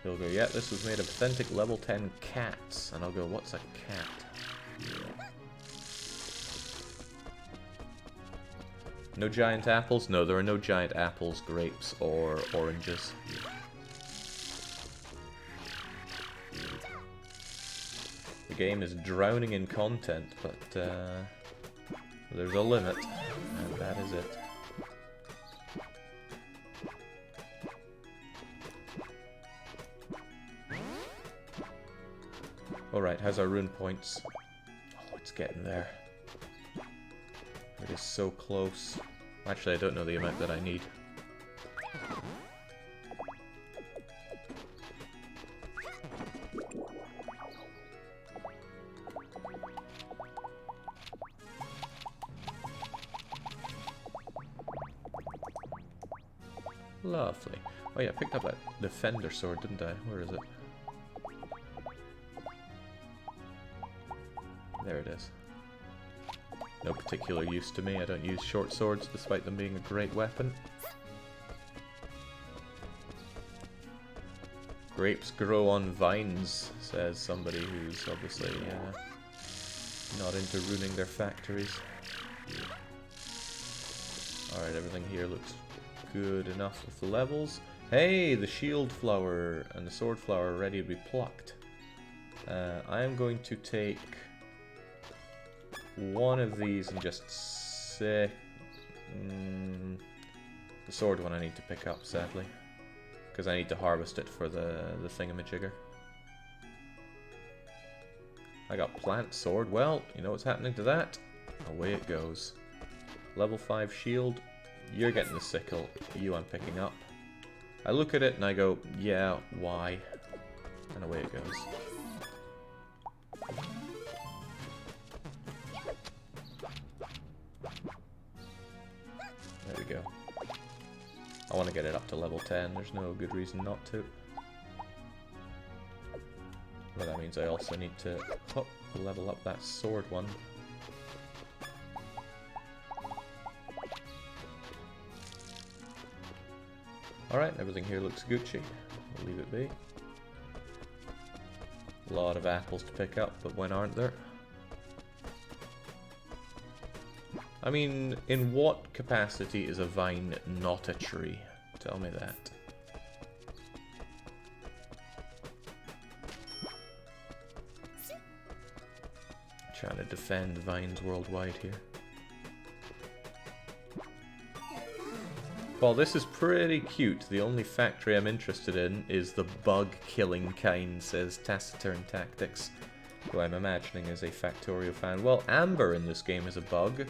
He'll go, yeah, this was made of authentic level 10 cats. And I'll go, what's a cat? No giant apples? No, there are no giant apples, grapes, or oranges. The game is drowning in content, but there's a limit, and that is it. Alright, how's our rune points? Oh, it's getting there. It is so close. Actually, I don't know the amount that I need. Lovely. Oh yeah, I picked up that defender sword, didn't I? Where is it? There it is. No particular use to me. I don't use short swords, despite them being a great weapon. Grapes grow on vines, says somebody who's obviously not into ruining their factories. Alright, everything here looks good enough with the levels. Hey, the shield flower and the sword flower are ready to be plucked. I am going to take one of these and just say... the sword one I need to pick up, sadly. Because I need to harvest it for the thingamajigger. I got plant sword. Well, you know what's happening to that? Away it goes. Level 5 shield. You're getting the sickle. You I'm picking up. I look at it and I go, yeah, why? And away it goes. There we go. I want to get it up to level 10. There's no good reason not to. But that means I also need to level up that sword one. Alright, everything here looks Gucci. We'll leave it be. A lot of apples to pick up, but when aren't there? I mean, in what capacity is a vine not a tree? Tell me that. Trying to defend vines worldwide here. Well, this is pretty cute. The only factory I'm interested in is the bug-killing kind, says Taciturn Tactics, who I'm imagining is a Factorio fan. Well, Amber in this game is a bug,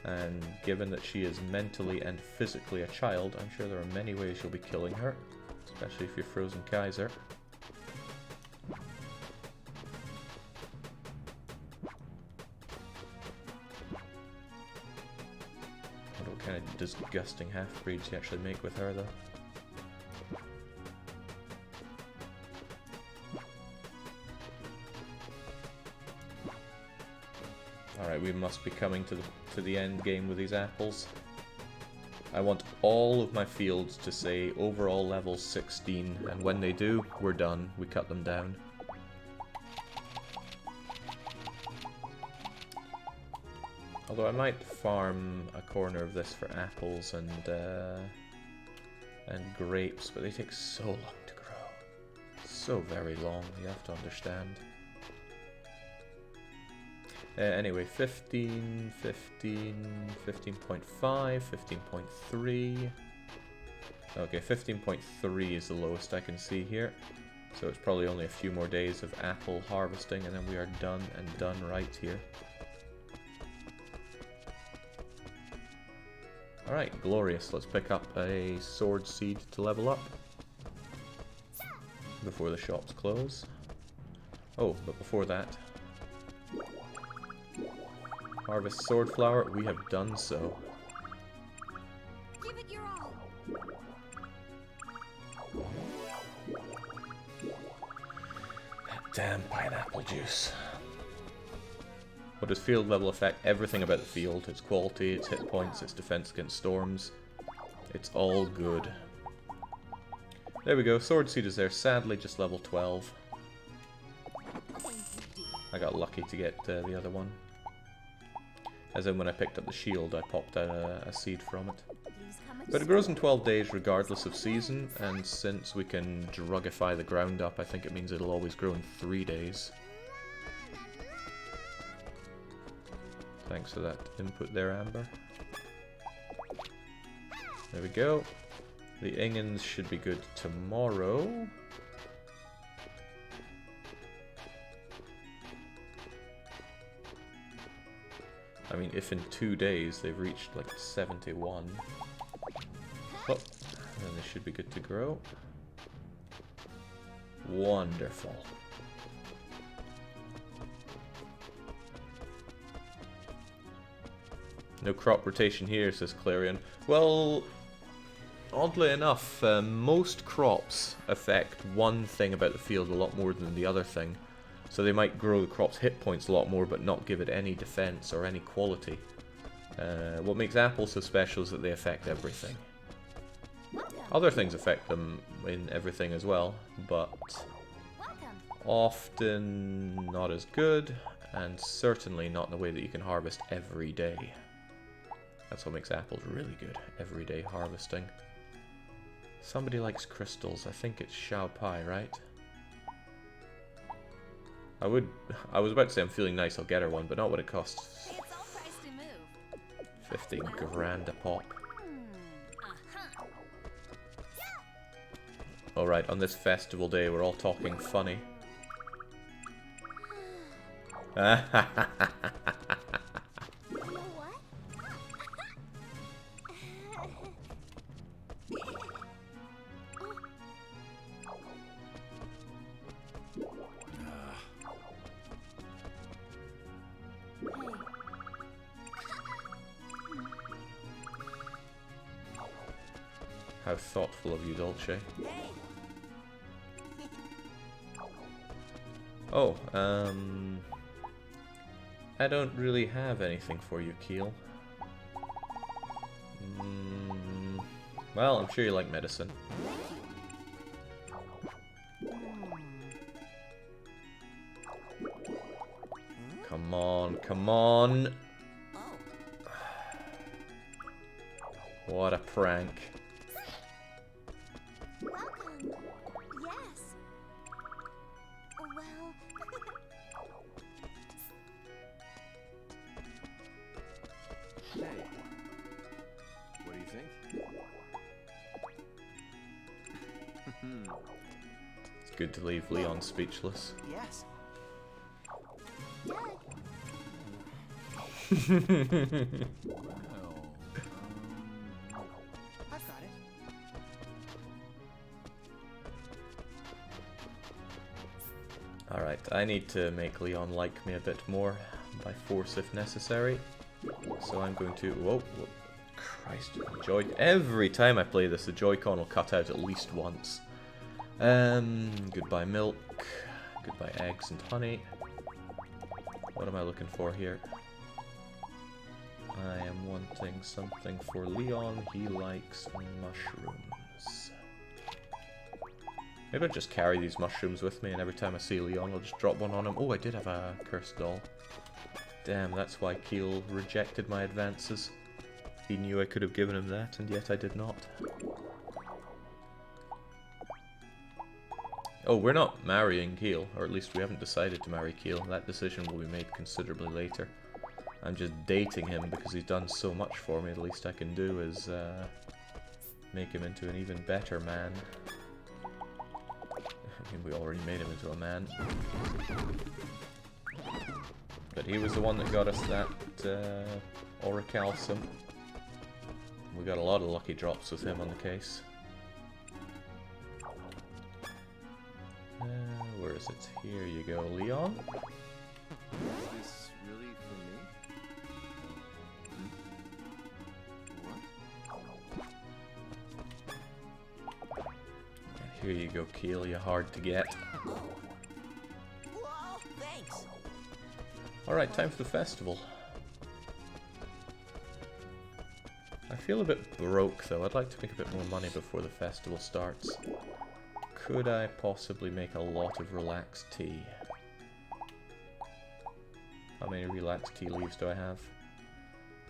and given that she is mentally and physically a child, I'm sure there are many ways you'll be killing her, especially if you're Frozen Kaiser. What kind of disgusting half-breeds you actually make with her, though. Alright, we must be coming to the end game with these apples. I want all of my fields to say overall level 16, and when they do, we're done. We cut them down. Although I might farm a corner of this for apples and grapes, but they take so long to grow. So very long, you have to understand. Anyway, 15, 15, 15.5, 15.3. Okay, 15.3 is the lowest I can see here. So it's probably only a few more days of apple harvesting, and then we are done and done right here. Alright, glorious. Let's pick up a sword seed to level up before the shops close. Oh, but before that, harvest sword flower. We have done so. Give it your all. That damn pineapple juice. What does field level affect? Everything about the field. Its quality, its hit points, its defense against storms. It's all good. There we go. Sword seed is there. Sadly, just level 12. I got lucky to get the other one. As in when I picked up the shield, I popped a seed from it. But it grows in 12 days regardless of season, and since we can drugify the ground up, I think it means it'll always grow in 3 days. Thanks for that input there, Amber. There we go. The Ingans should be good tomorrow. I mean, if in 2 days they've reached like 71. Oh, then they should be good to grow. Wonderful. No crop rotation here, says Clarion. Well, oddly enough, most crops affect one thing about the field a lot more than the other thing. So they might grow the crop's hit points a lot more, but not give it any defense or any quality. What makes apples so special is that they affect everything. Other things affect them in everything as well, but often not as good, and certainly not in the way that you can harvest every day. That's what makes apples really good, everyday harvesting. Somebody likes crystals. I think it's Xiao Pai, right? I was about to say I'm feeling nice, I'll get her one, but not when it costs 15 grand a pop. Alright, on this festival day we're all talking funny. How thoughtful of you, Dolce. Oh, I don't really have anything for you, Keel. Well, I'm sure you like medicine. Come on, come on! What a prank. Welcome. Yes. Well. Hey. What do you think? It's good to leave Leon speechless. Yes. Doug. I've got it. Alright, I need to make Leon like me a bit more, by force if necessary. So I'm going to... Whoa, whoa. Christ, every time I play this, the Joy-Con will cut out at least once. Goodbye milk, goodbye eggs and honey. What am I looking for here? I am wanting something for Leon. He likes mushrooms. Maybe I'll just carry these mushrooms with me, and every time I see Leon, I'll just drop one on him. Oh, I did have a cursed doll. Damn, that's why Keel rejected my advances. He knew I could have given him that, and yet I did not. Oh, we're not marrying Keel, or at least we haven't decided to marry Keel. That decision will be made considerably later. I'm just dating him because he's done so much for me. The least I can do is make him into an even better man. I mean, we already made him into a man. But he was the one that got us that Orichalcum. We got a lot of lucky drops with him on the case. Where is it? Here you go, Leon. Is this really for me? What? And here you go, Keel, you hard to get. Whoa, thanks. Alright, time for the festival. I feel a bit broke though. I'd like to make a bit more money before the festival starts. Could I possibly make a lot of relaxed tea? How many relaxed tea leaves do I have?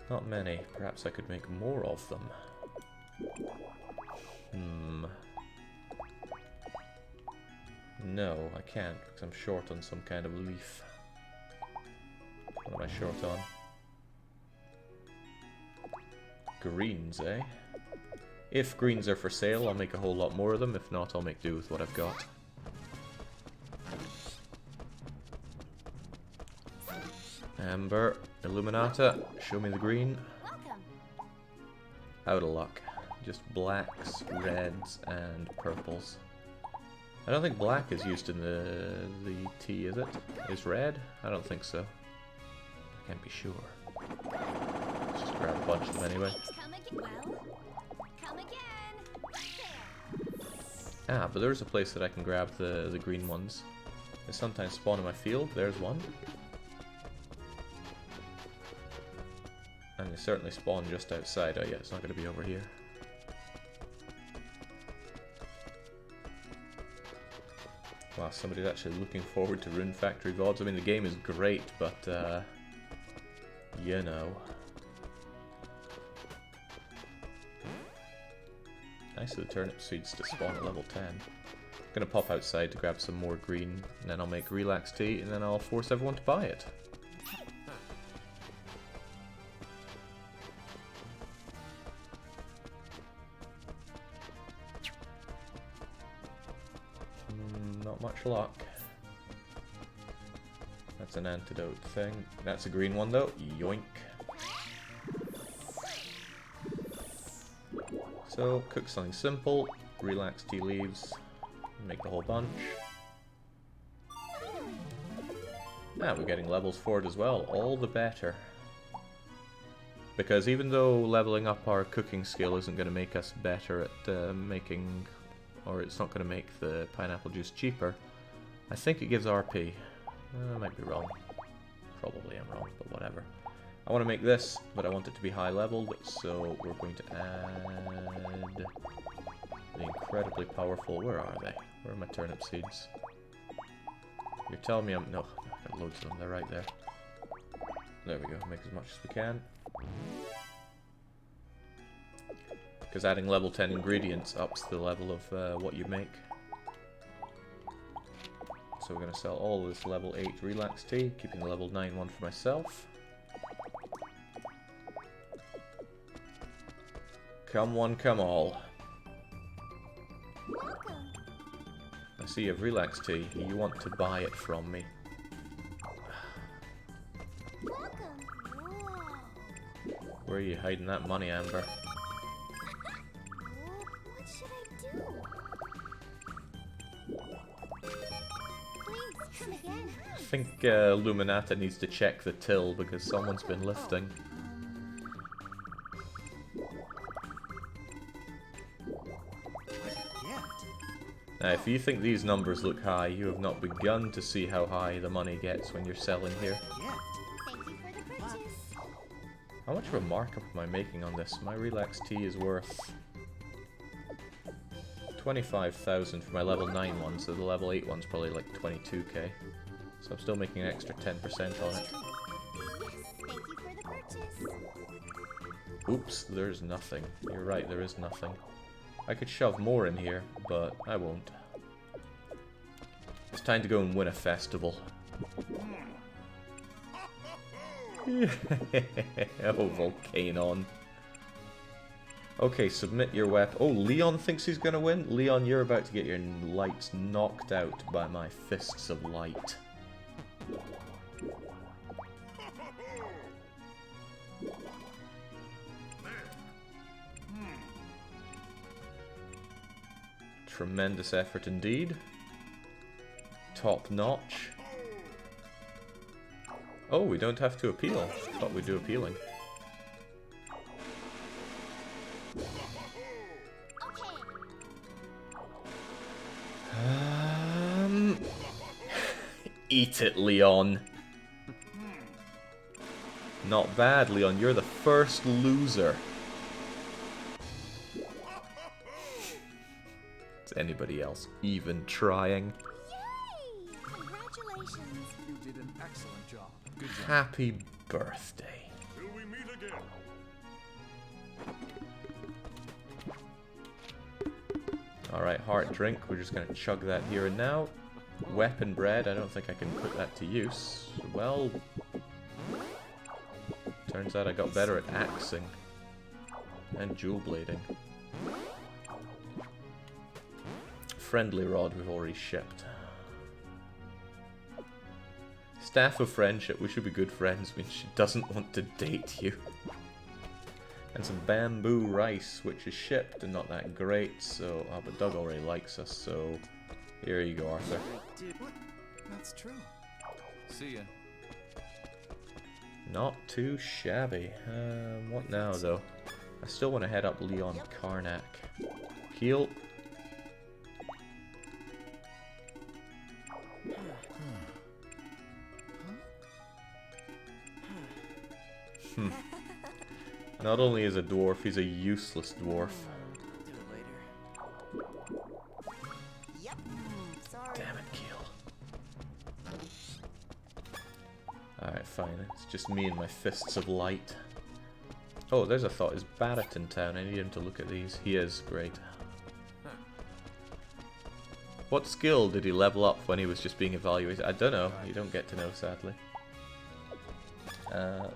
Not many. Perhaps I could make more of them. No, I can't because I'm short on some kind of leaf. What am I short on? Greens, eh? If greens are for sale, I'll make a whole lot more of them. If not, I'll make do with what I've got. Amber, Illuminata, show me the green. Welcome. Out of luck. Just blacks, reds, and purples. I don't think black is used in the tea, is it? Is red? I don't think so. I can't be sure. Let's just grab a bunch of them anyway. Come again. Well, come again. Right there. Ah, but there's a place that I can grab the green ones. They sometimes spawn in my field. There's one. And they certainly spawn just outside. Oh yeah, it's not going to be over here. Wow, somebody's actually looking forward to Rune Factory VODs. I mean, the game is great, but, you know. Nice of the turnip seeds to spawn at level 10. I'm gonna pop outside to grab some more green, and then I'll make relax tea, and then I'll force everyone to buy it. Not much luck. That's an antidote thing. That's a green one though. Yoink. So, cook something simple. Relax tea leaves. Make the whole bunch. Ah, we're getting levels for it as well. All the better. Because even though leveling up our cooking skill isn't going to make us better at making... or it's not going to make the pineapple juice cheaper, I think it gives RP. I might be wrong. Probably I'm wrong, but whatever. I want to make this, but I want it to be high leveled, so we're going to add the incredibly powerful... Where are they? Where are my turnip seeds? You're telling me I'm... No, I've got loads of them. They're right there. There we go. Make as much as we can. Because adding level 10 ingredients ups the level of what you make. So we're going to sell all of this level 8 relax tea, keeping the level 9 one for myself. Come one, come all. Welcome. I see you have relax tea. You want to buy it from me. Welcome. Whoa. Where are you hiding that money, Amber? What should I do? Please, come again. I think Luminata needs to check the till because someone's been lifting. Now, if you think these numbers look high, you have not begun to see how high the money gets when you're selling here. Thank you for the purchase. How much of a markup am I making on this? My relax tea is worth 25,000 for my level 9 one, so the level 8 one's probably like 22k. So I'm still making an extra 10% on it. Yes, thank you for the purchase. Oops, there's nothing. You're right, there is nothing. I could shove more in here, but I won't. It's time to go and win a festival. Oh, Volcanon. Okay, submit your weapon. Oh, Leon thinks he's gonna win? Leon, you're about to get your lights knocked out by my fists of light. Tremendous effort indeed. Top notch. Oh, we don't have to appeal. Thought we'd do appealing. Eat it, Leon. Not bad, Leon. You're the first loser. Is anybody else even trying? Yay! Congratulations. You did an excellent job. Good job. Happy birthday. Till we meet again. Alright, heart drink. We're just gonna chug that here and now. Weapon bread. I don't think I can put that to use. Well, turns out I got better at axing and jewel blading. Friendly rod we've already shipped. Staff of friendship. We should be good friends. I mean, she doesn't want to date you. And some bamboo rice, which is shipped and not that great. So, oh, but Doug already likes us. So, here you go, Arthur. What? That's true. See ya. Not too shabby. What now, though? I still want to head up Leon Karnak. Heal. Not only is a dwarf, he's a useless dwarf. Do it later. Yep. Sorry. Damn it, Keel. Alright, fine. It's just me and my fists of light. Oh, there's a thought. Is Barrett in town? I need him to look at these. He is. Great. What skill did he level up when he was just being evaluated? I don't know. You don't get to know, sadly.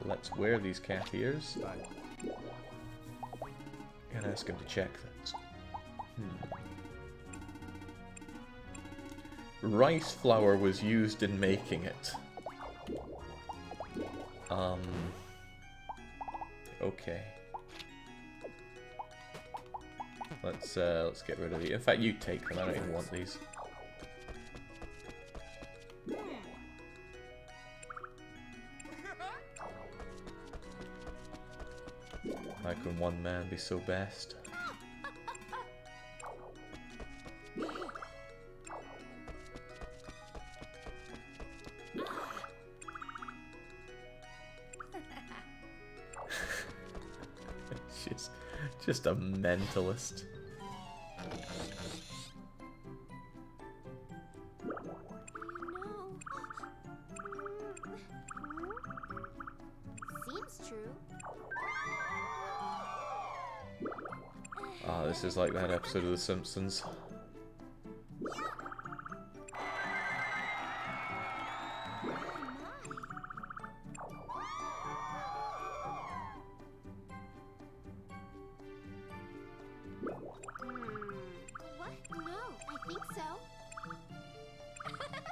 Let's wear these cat ears. And ask him to check that. Rice flour was used in making it. Okay. Let's get rid of these. In fact, you take them. I don't even want these. How can one man be so best? Just a mentalist. Seems true. Ah, this is like that episode of The Simpsons. What? No, I think so. Thanks.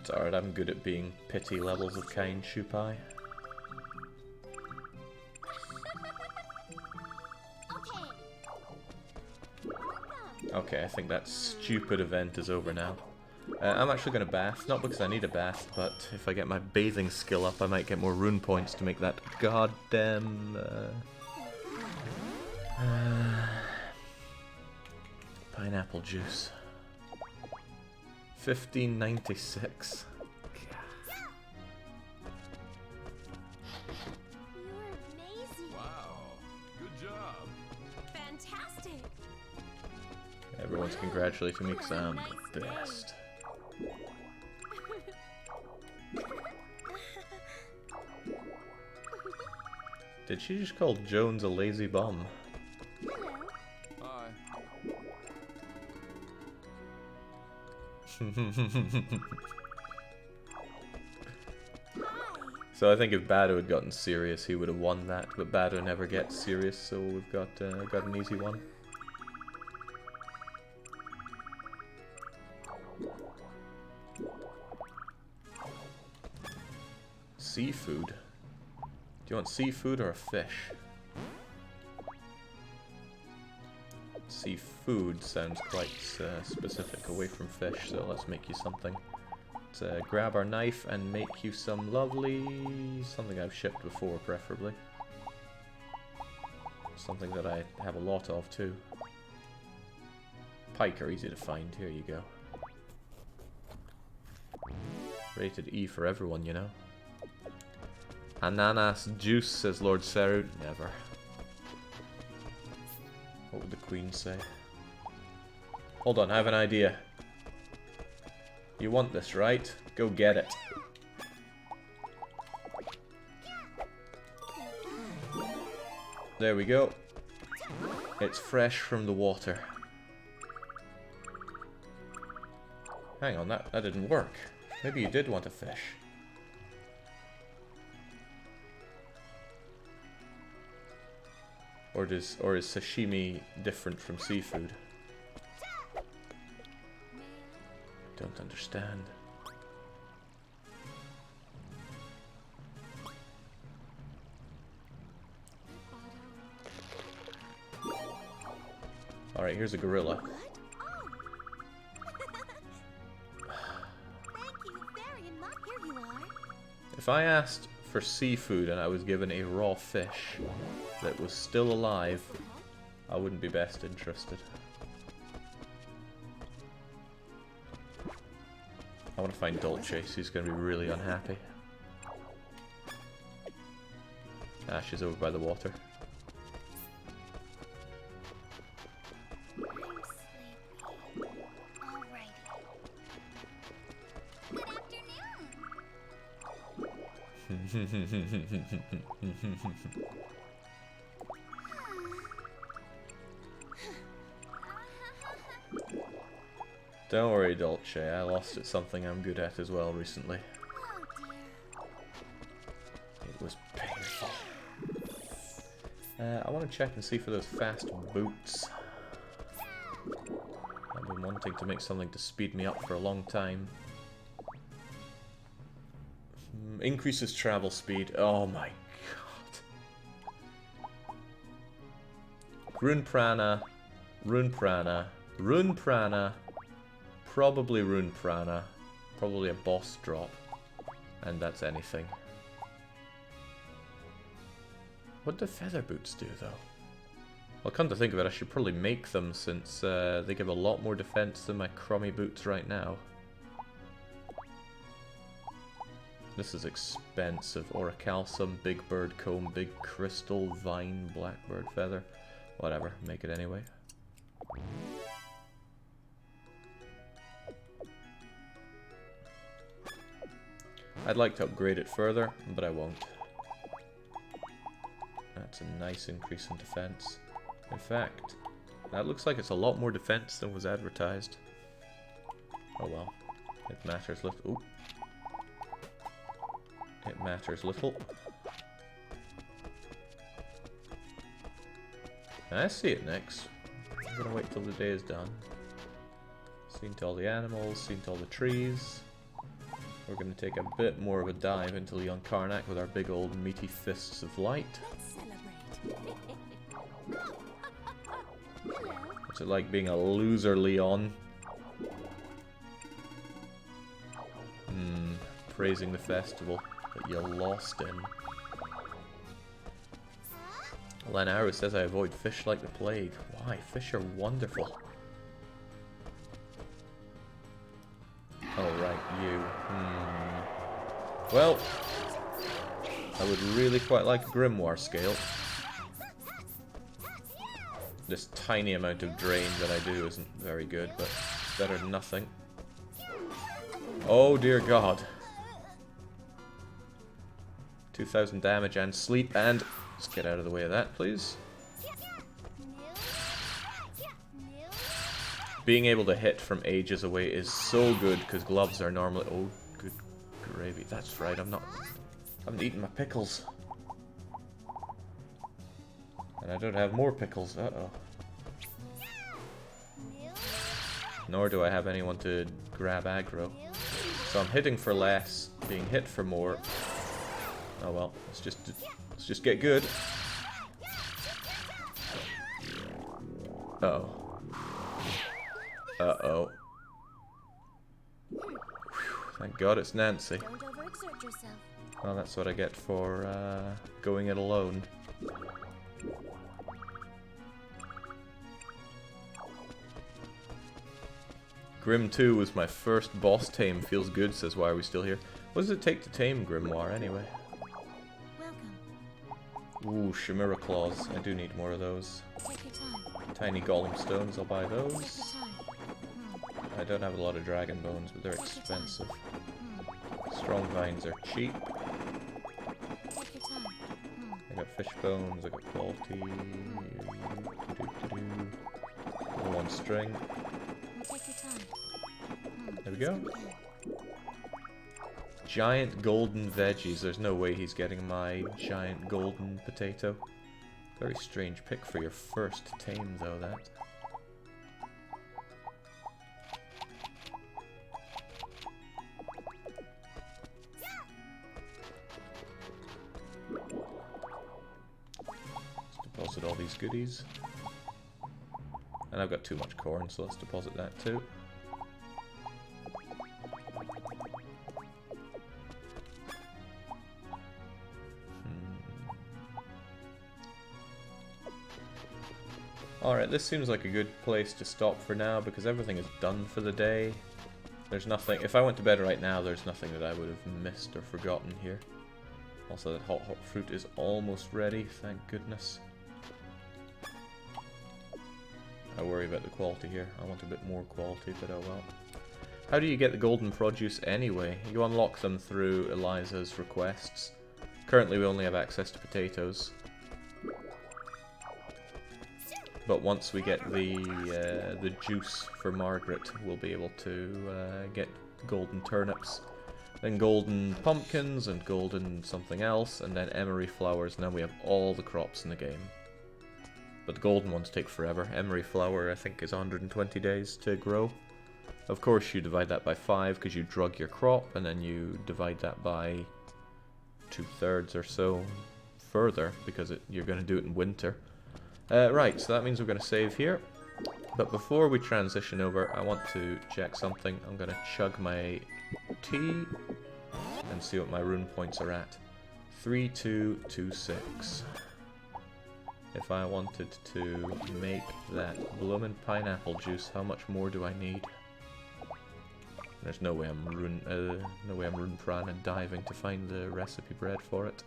It's alright, I'm good at being pity levels of kind, Shupai. Okay, I think that stupid event is over now. I'm actually going to bath, not because I need a bath, but if I get my bathing skill up, I might get more rune points to make that goddamn pineapple juice. 1596. You're amazing. Wow. Good job. Fantastic. Everyone's congratulating me because I'm Nice the day. best. Did she just call Jones a lazy bum? Hello. Hi. Hi. So I think if Bado had gotten serious, he would have won that. But Bado never gets serious, so we've got an easy one. Seafood? Do you want seafood or a fish? Seafood sounds quite specific, away from fish, so let's make you something. Let's grab our knife and make you some lovely... something I've shipped before, preferably. Something that I have a lot of, too. Pike are easy to find, here you go. Rated E for everyone, you know. Ananas juice, says Lord Serut. Never. What would the Queen say? Hold on, I have an idea. You want this, right? Go get it. There we go. It's fresh from the water. Hang on, that didn't work. Maybe you did want a fish. Or is sashimi different from seafood? Don't understand. Alright, here's a gorilla. What? Oh. Thank you very much. Here you are. If I asked for seafood and I was given a raw fish that was still alive, I wouldn't be best interested. I want to find Dolce, she's going to be really unhappy. Ah, she's over by the water. I'm sleepy. Alrighty. Good afternoon. Don't worry, Dolce, I lost at something I'm good at as well recently. Oh dear. It was painful. I want to check and see for those fast boots. I've been wanting to make something to speed me up for a long time. Increases travel speed. Oh my god. Rune Prana. Rune Prana. Rune Prana. Probably Rune Prana. Probably a boss drop. And that's anything. What do feather boots do, though? Well, come to think of it, I should probably make them, since they give a lot more defense than my crummy boots right now. This is expensive. Orichalcum, big bird comb, big crystal, vine, blackbird feather. Whatever, make it anyway. I'd like to upgrade it further, but I won't. That's a nice increase in defense. In fact, that looks like it's a lot more defense than was advertised. Oh well. It matters little. Ooh. It matters little. I see it next. I'm gonna wait till the day is done. Seen to all the animals, seen to all the trees. We're gonna take a bit more of a dive into Leon Karnak with our big old meaty fists of light. Let's celebrate. Hello. What's it like being a loser, Leon? Praising the festival that you lost in. Lanaru says I avoid fish like the plague. Why? Fish are wonderful. Well, I would really quite like a Grimoire scale. This tiny amount of drain that I do isn't very good, but better than nothing. Oh dear God. 2000 damage and sleep, and let's get out of the way of that, please. Being able to hit from ages away is so good because gloves are normally... Oh, good gravy. That's right, I haven't eaten my pickles. And I don't have more pickles. Uh-oh. Nor do I have anyone to grab aggro. So I'm hitting for less, being hit for more. Oh well, let's just get good. Uh-oh. Uh-oh. Thank God it's Nancy. Don't overexert yourself. Well, that's what I get for going it alone. Grim 2 was my first boss tame. Feels good, says why are we still here. What does it take to tame Grimoire anyway? Welcome. Ooh, Chimera Claws. I do need more of those. Take your time. Tiny Golem Stones, I'll buy Take your those. time. I don't have a lot of Dragon Bones, but they're expensive. Strong Vines are cheap. Take your time. I got Fish Bones, I got Quality. Low on string. Take your time. There we go. Giant golden veggies. There's no way he's getting my giant golden potato. Very strange pick for your first tame, though, that. Let's deposit all these goodies. And I've got too much corn, so let's deposit that too. Alright, this seems like a good place to stop for now because everything is done for the day. There's nothing, if I went to bed right now, there's nothing that I would have missed or forgotten here. Also, that hot fruit is almost ready, thank goodness. I worry about the quality here. I want a bit more quality, but oh well. How do you get the golden produce anyway? You unlock them through Eliza's requests. Currently we only have access to potatoes. But once we get the juice for Margaret, we'll be able to get golden turnips. Then golden pumpkins and golden something else, and then emery flowers, and then we have all the crops in the game. But the golden ones take forever. Emery flower, I think, is 120 days to grow. Of course, you divide that by 5 because you drug your crop, and then you divide that by 2/3 or so further because you're going to do it in winter. Right, so that means we're going to save here. But before we transition over, I want to check something. I'm going to chug my tea and see what my rune points are at. 3226. If I wanted to make that bloomin' pineapple juice, how much more do I need? There's no way I'm rune prana diving to find the recipe bread for it.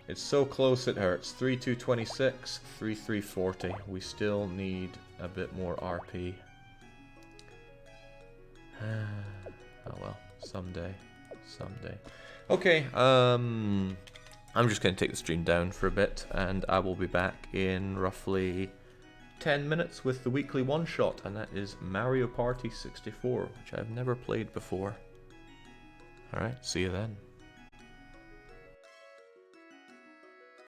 It's so close it hurts. 3226, 3340. We still need a bit more RP. Oh well, someday. Okay, I'm just going to take the stream down for a bit, and I will be back in roughly 10 minutes with the weekly one-shot, and that is Mario Party 64, which I've never played before. Alright, see you then.